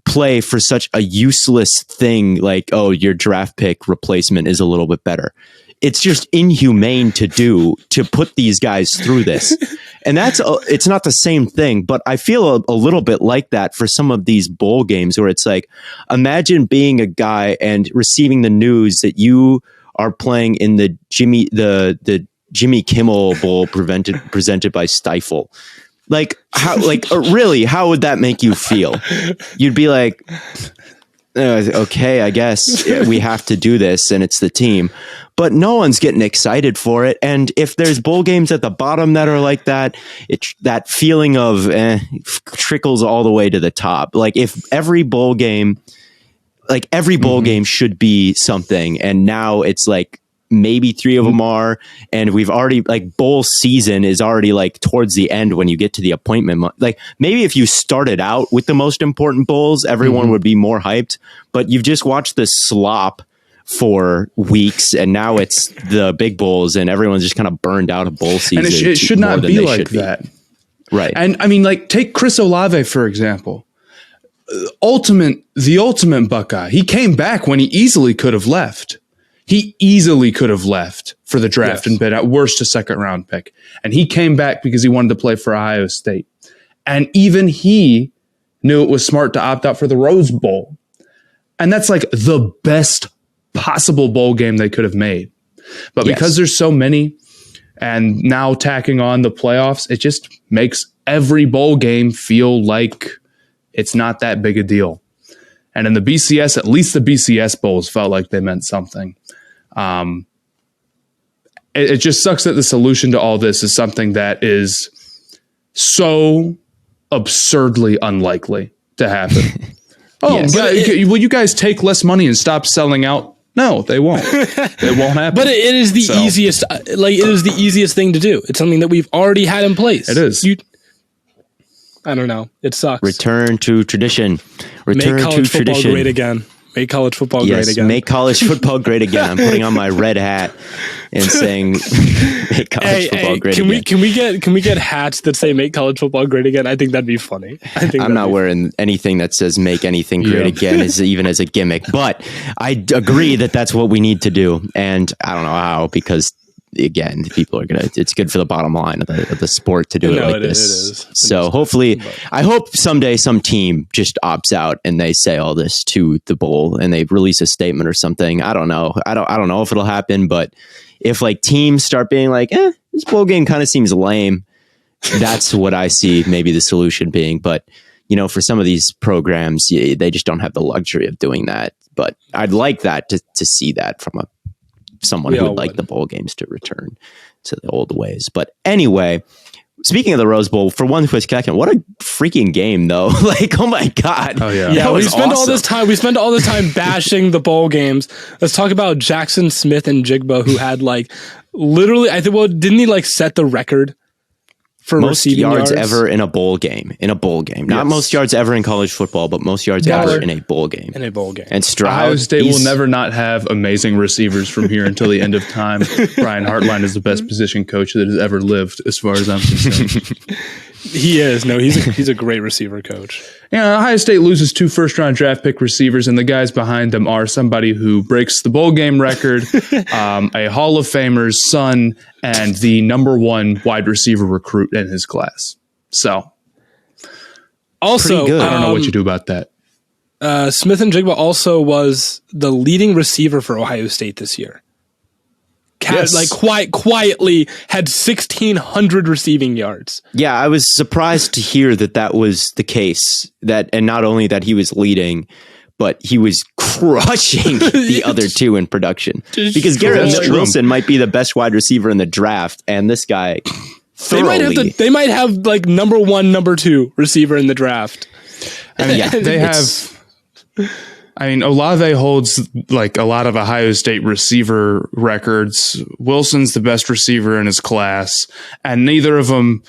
play for such a useless thing like, oh, your draft pick replacement is a little bit better? It's just inhumane to put these guys through this. And it's not the same thing, but I feel a little bit like that for some of these bowl games where it's like, imagine being a guy and receiving the news that you are playing in the Jimmy Kimmel Bowl presented by Stifle. Like really, how would that make you feel? You'd be like, okay, I guess we have to do this and it's the team. But no one's getting excited for it. And if there's bowl games at the bottom that are like that, that feeling of trickles all the way to the top. Like if every bowl game game should be something. And now it's like maybe 3 of them are. And we've already like bowl season is already like towards the end when you get to the appointment month. Like maybe if you started out with the most important bowls, everyone would be more hyped. But you've just watched this slop for weeks, and now it's the big bowls, and everyone's just kind of burned out of bowl season. And it should not be like that. Right. And I mean, like, take Chris Olave, for example. The ultimate Buckeye. He came back when he easily could have left. He easily could have left for the draft and been at worst a 2nd round pick. And he came back because he wanted to play for Ohio State. And even he knew it was smart to opt out for the Rose Bowl. And that's like the best possible bowl game they could have made. But because there's so many, and now tacking on the playoffs, it just makes every bowl game feel like it's not that big a deal. And in the BCS, at least the BCS bowls felt like they meant something. It just sucks that the solution to all this is something that is so absurdly unlikely to happen. Will you guys take less money and stop selling out? No, they won't. It won't happen. But it is the easiest. Like it is the easiest thing to do. It's something that we've already had in place. It is. I don't know. It sucks. Return to tradition. Return to tradition. Make college football great again. Make college football great again. Make college football great again. I'm putting on my red hat and saying, "Make college football great again." Can we get hats that say "Make college football great again"? I think that'd be funny. I'm not wearing anything that says "Make anything great again" even as a gimmick, but I agree that that's what we need to do, and I don't know how because. Again, people are it's good for the bottom line of the sport to do it like this. It is. So hopefully, I hope someday some team just opts out and they say all this to the bowl and they release a statement or something. I don't know. I don't know if it'll happen, but if like teams start being like, this bowl game kind of seems lame, that's what I see maybe the solution being. But, you know, for some of these programs, they just don't have the luxury of doing that. But I'd like that to see that from someone who would like the bowl games to return to the old ways. But anyway, speaking of the Rose Bowl, for one quick second, what a freaking game though. Like, oh my God. Oh yeah. We spend all this time bashing the bowl games. Let's talk about Jackson Smith and Jigba, who had like literally, didn't he like set the record for most receiving yards ever in a bowl game. Not most yards ever in college football, but most yards ever in a bowl game. And Stroud, Ohio State will never not have amazing receivers from here until the end of time. Brian Hartline is the best position coach that has ever lived, as far as I'm concerned. He is. No, he's a great receiver coach. Yeah, Ohio State loses 2 first-round draft pick receivers, and the guys behind them are somebody who breaks the bowl game record, a Hall of Famer's son, and the number 1 wide receiver recruit in his class. So, also, I don't know what you do about that. Smith-njigba also was the leading receiver for Ohio State this year. Quietly had 1,600 receiving yards. Yeah, I was surprised to hear that was the case. And not only that he was leading, but he was crushing the other 2 in production. Because Garrett Wilson might be the best wide receiver in the draft, and this guy thoroughly. They might have like number 1, number 2 receiver in the draft. I mean, they have. I mean, Olave holds like a lot of Ohio State receiver records. Wilson's the best receiver in his class, and neither of them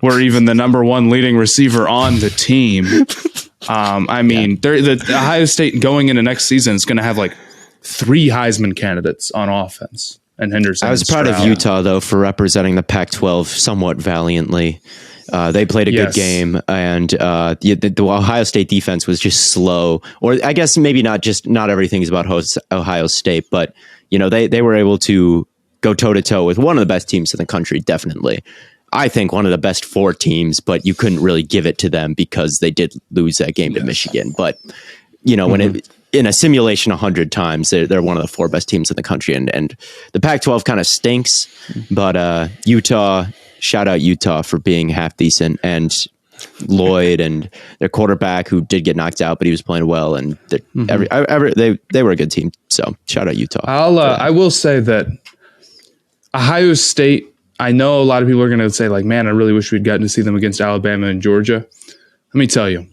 were even the number 1 leading receiver on the team. The Ohio State going into next season is going to have like 3 Heisman candidates on offense. And Henderson. I was proud of Utah though for representing the Pac-12 somewhat valiantly. They played a good game, and the Ohio State defense was just slow. Or I guess maybe not everything is about Ohio State, but they were able to go toe to toe with one of the best teams in the country. Definitely, I think one of the best 4 teams, but you couldn't really give it to them because they did lose that game to Michigan. But when in a simulation 100 times, they're one of the 4 best teams in the country, and the Pac-12 kind of stinks, but Utah. Shout out Utah for being half decent, and Lloyd and their quarterback who did get knocked out, but he was playing well, and they were a good team. So shout out Utah. I will say that Ohio State. I know a lot of people are going to say like, "Man, I really wish we'd gotten to see them against Alabama and Georgia." Let me tell you,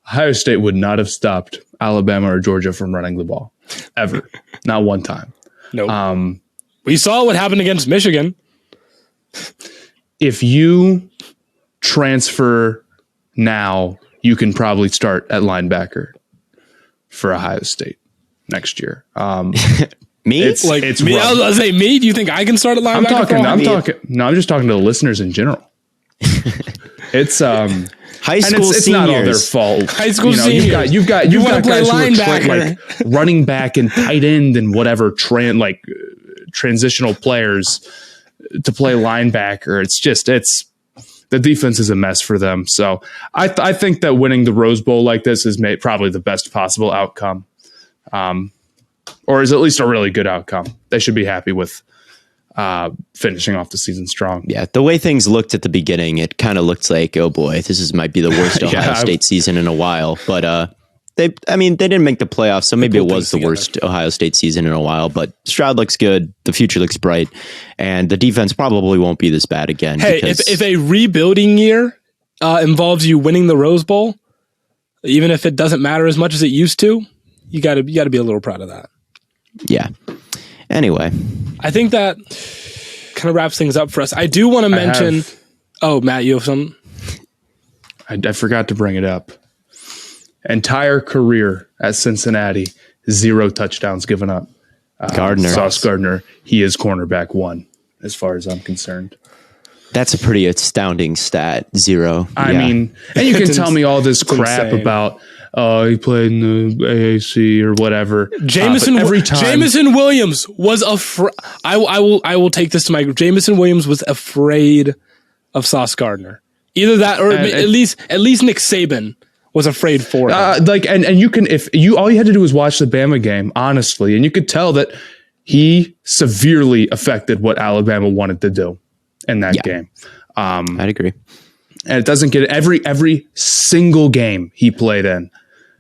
Ohio State would not have stopped Alabama or Georgia from running the ball ever, not one time. No, we saw what happened against Michigan. If you transfer now, you can probably start at linebacker for Ohio State next year. Me? It's me? rough. I was going to say me. Do you think I can start at linebacker? I'm just talking to the listeners in general. It's high school it's seniors. Not all their fault. High school seniors. You've got play guys linebacker, who are like running back and tight end and whatever transitional players to play linebacker. It's the defense is a mess for them. So I think that winning the Rose Bowl like this is probably the best possible outcome, or is at least a really good outcome. They should be happy with finishing off the season strong. Yeah, the way things looked at the beginning, it kind of looked like, oh boy, might be the worst Ohio State season in a while. But they didn't make the playoffs, so maybe it was the worst Ohio State season in a while. But Stroud looks good, the future looks bright, and the defense probably won't be this bad again. Hey, if a rebuilding year involves you winning the Rose Bowl, even if it doesn't matter as much as it used to, you got to be a little proud of that. Yeah. Anyway, I think that kind of wraps things up for us. I do want to mention. Matt, you have something? I forgot to bring it up. Entire career at Cincinnati, 0 touchdowns given up. Sauce Gardner, he is cornerback 1, as far as I'm concerned. That's a pretty astounding stat, 0. I mean, and you can tell me all this crap about he played in the AAC or whatever. Jameson Williams was I will take this to my group. Jameson Williams was afraid of Sauce Gardner. Either that, or at least Nick Saban was afraid for him. And you can, all you had to do was watch the Bama game, honestly, and you could tell that he severely affected what Alabama wanted to do in that game. I'd agree. And it doesn't get every single game he played in,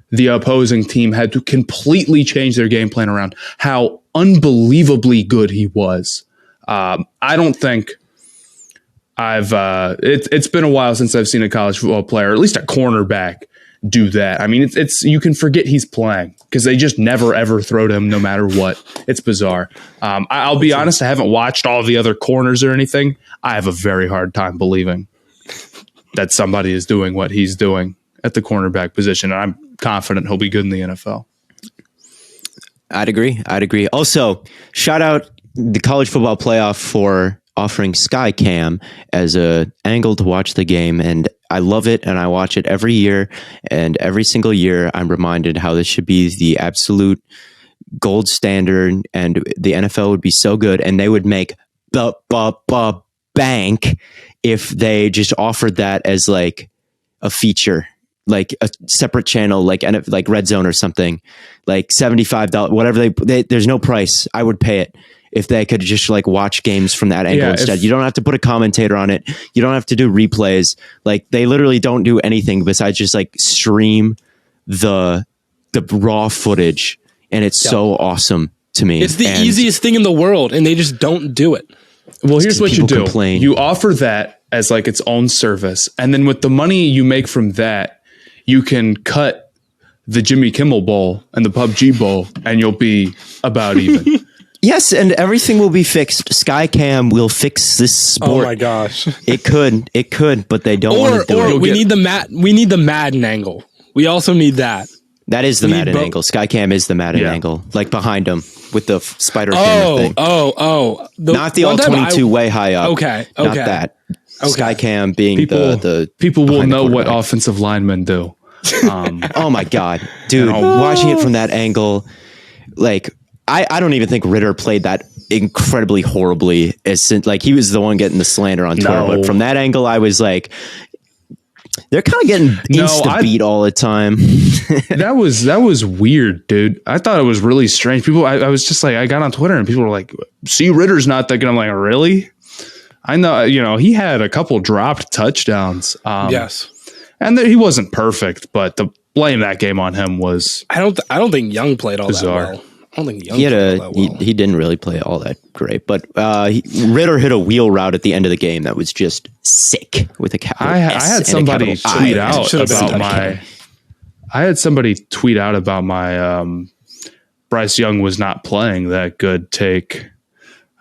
the opposing team had to completely change their game plan around how unbelievably good he was. I don't think it's been a while since I've seen a college football player, or at least a cornerback, do that. I mean, it's you can forget he's playing because they just never ever throw to him no matter what. It's bizarre. I'll be honest, I haven't watched all the other corners or anything. I have a very hard time believing that somebody is doing what he's doing at the cornerback position. And I'm confident he'll be good in the NFL. I'd agree. Also, shout out the college football playoff for offering Skycam as a angle to watch the game. And I love it. And I watch it every year. And every single year, I'm reminded how this should be the absolute gold standard. And the NFL would be so good. And they would make bank if they just offered that as like a feature, like a separate channel, like Red Zone or something, like $75, whatever there's no price. I would pay it if they could just like watch games from that angle instead. You don't have to put a commentator on it. You don't have to do replays. Like they literally don't do anything besides just like stream the raw footage. And it's so awesome to me. It's the easiest thing in the world and they just don't do it. Well, here's what you do. Complain. You offer that as like its own service. And then with the money you make from that, you can cut the Jimmy Kimmel Bowl and the PUBG Bowl and you'll be about even. Yes, and everything will be fixed. Skycam will fix this sport. Oh my gosh. It could, but they don't want to do it. Or we need the Madden angle. We also need that. That is the Madden angle. Skycam is the Madden angle, like behind him with the spider camera thing. Not the all 22 way high up. Okay. Not that. Okay. Skycam being the people will know what offensive linemen do. Oh my god, dude! Watching it from that angle, like I don't even think Ritter played that incredibly horribly. Like he was the one getting the slander on Twitter, but from that angle, I was like, they're kind of getting insta beat all the time. that was weird, dude. I thought it was really strange. People, I was just like, I got on Twitter and people were like, "See, Ritter's not that good." I'm like, really? I know, he had a couple dropped touchdowns. Yes, and he wasn't perfect, but to blame that game on him was. I don't think Young played all bizarre. That well. I don't think Young played all that well. He didn't really play all that great, but Ritter hit a wheel route at the end of the game that was just sick with a capital I S had somebody tweet out about my Bryce Young was not playing that good take.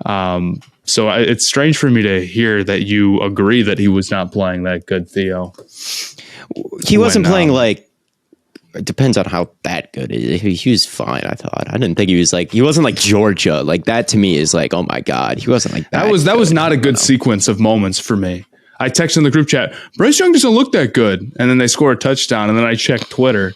So it's strange for me to hear that you agree that he was not playing that good, Theo. He wasn't playing like. It depends on how that good is. He was fine, I thought. I didn't think he wasn't like Georgia. Like that to me is like, oh my God, he wasn't like that. That was not a good sequence of moments for me. I texted in the group chat, Bryce Young doesn't look that good. And then they score a touchdown. And then I checked Twitter.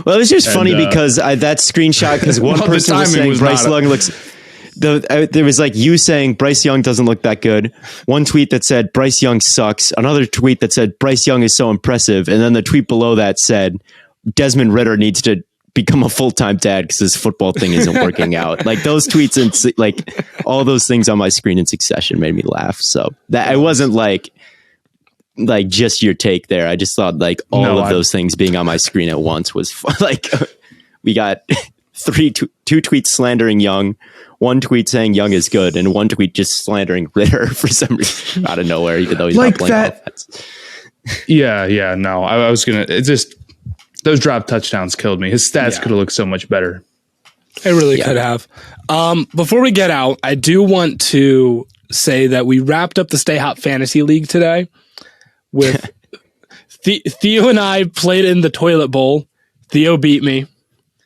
Well, it was just funny because that screenshot, because one person was saying Bryce Young looks... there was like you saying Bryce Young doesn't look that good. One tweet that said Bryce Young sucks. Another tweet that said Bryce Young is so impressive. And then the tweet below that said Desmond Ritter needs to become a full-time dad because his football thing isn't working out. Like those tweets and like all those things on my screen in succession made me laugh. So that I wasn't like just your take there. I just thought like all of those things being on my screen at once was fun. Like we got two tweets slandering Young, one tweet saying Young is good, and one tweet just slandering Ritter for some reason out of nowhere, even though he's like not playing offense. Yeah. No, I was gonna. It just those drop touchdowns killed me. His stats could have looked so much better. It really could have. Before we get out, I do want to say that we wrapped up the Stay Hot Fantasy League today with Theo and I played in the toilet bowl. Theo beat me.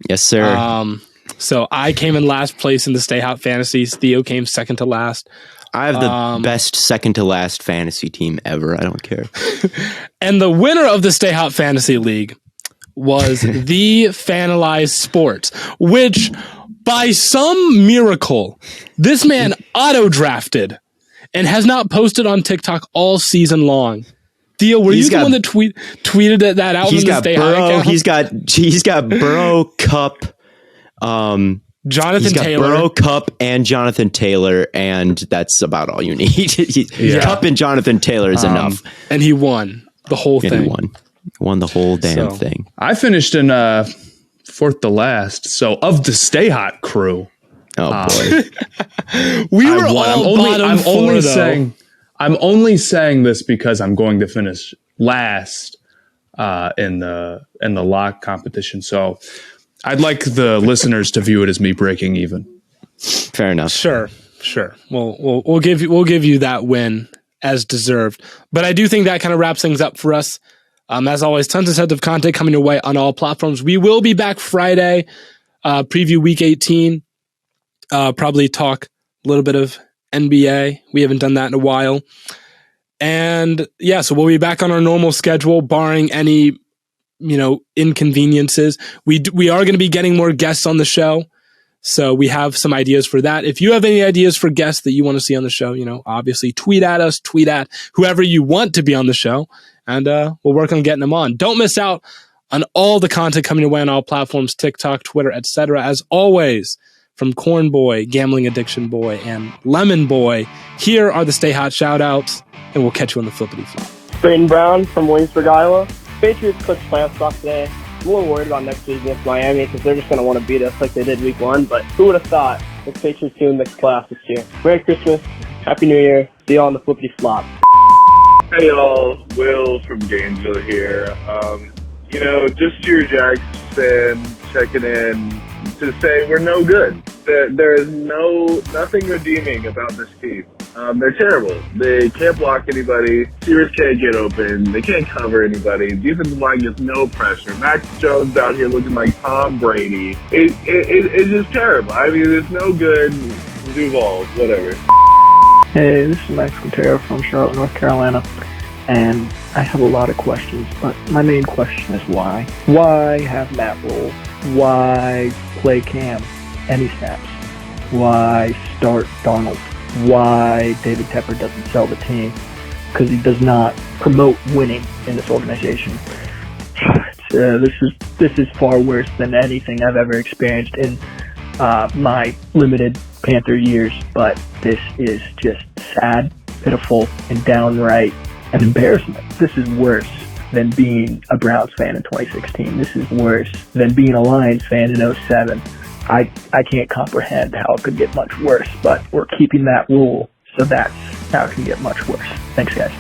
Yes, sir. So I came in last place in the Stay Hot Fantasies. Theo came second to last. I have the best second to last fantasy team ever. I don't care. And the winner of the Stay Hot Fantasy League was the Fanalize Sports, which by some miracle, this man auto-drafted and has not posted on TikTok all season long. Theo, were you the one that tweeted that out? He's got Burrow. He's got Burrow, Cup, Jonathan Taylor, Burrow, Cup, and Jonathan Taylor, and that's about all you need. Cup and Jonathan Taylor is enough, and he won the whole thing. He won the whole damn thing. I finished in fourth to last. So of the Stay Hot crew, oh boy, we were all bottom four, though. I'm only saying this because I'm going to finish last in the lock competition. So I'd like the listeners to view it as me breaking even. Fair enough. Sure. We'll give you that win as deserved. But I do think that kind of wraps things up for us. As always, tons of content coming your way on all platforms. We will be back Friday, preview week 18, probably talk a little bit of NBA. We haven't done that in a while. And yeah, so we'll be back on our normal schedule, barring any, inconveniences. We are going to be getting more guests on the show. So we have some ideas for that. If you have any ideas for guests that you want to see on the show, obviously tweet at us, tweet at whoever you want to be on the show, and we'll work on getting them on. Don't miss out on all the content coming your way on all platforms, TikTok, Twitter, etc. As always, from Corn Boy, Gambling Addiction Boy, and Lemon Boy, here are the Stay Hot shout-outs, and we'll catch you on the flippity flop. Braden Brown from Williamsburg, Iowa. Patriots clinched playoff spot today. I'm a little worried about next week against Miami because they're just going to want to beat us like they did week 1, but who would have thought the Patriots team makes playoffs this year? Merry Christmas, Happy New Year, see you all on the flippity flop. Hey y'all, Will from Gainesville here. Just your Jags fan checking in to say we're no good. There is nothing redeeming about this team. They're terrible. They can't block anybody. Receivers can't get open. They can't cover anybody. Defensive line gets no pressure. Max Jones out here looking like Tom Brady. It's just terrible. I mean, it's no good. Duval, whatever. Hey, this is Max Quintero from Charlotte, North Carolina, and I have a lot of questions, but my main question is why? Why have Matt Rule? Why play Cam any snaps? Why start Darnold? Why David Tepper doesn't sell the team? Because he does not promote winning in this organization. This is far worse than anything I've ever experienced in my limited Panther years, but this is just sad, pitiful, and downright an embarrassment. This is worse than being a Browns fan in 2016. This is worse than being a Lions fan in 07. I can't comprehend how it could get much worse, but we're keeping that rule, so that's how it can get much worse. Thanks, guys.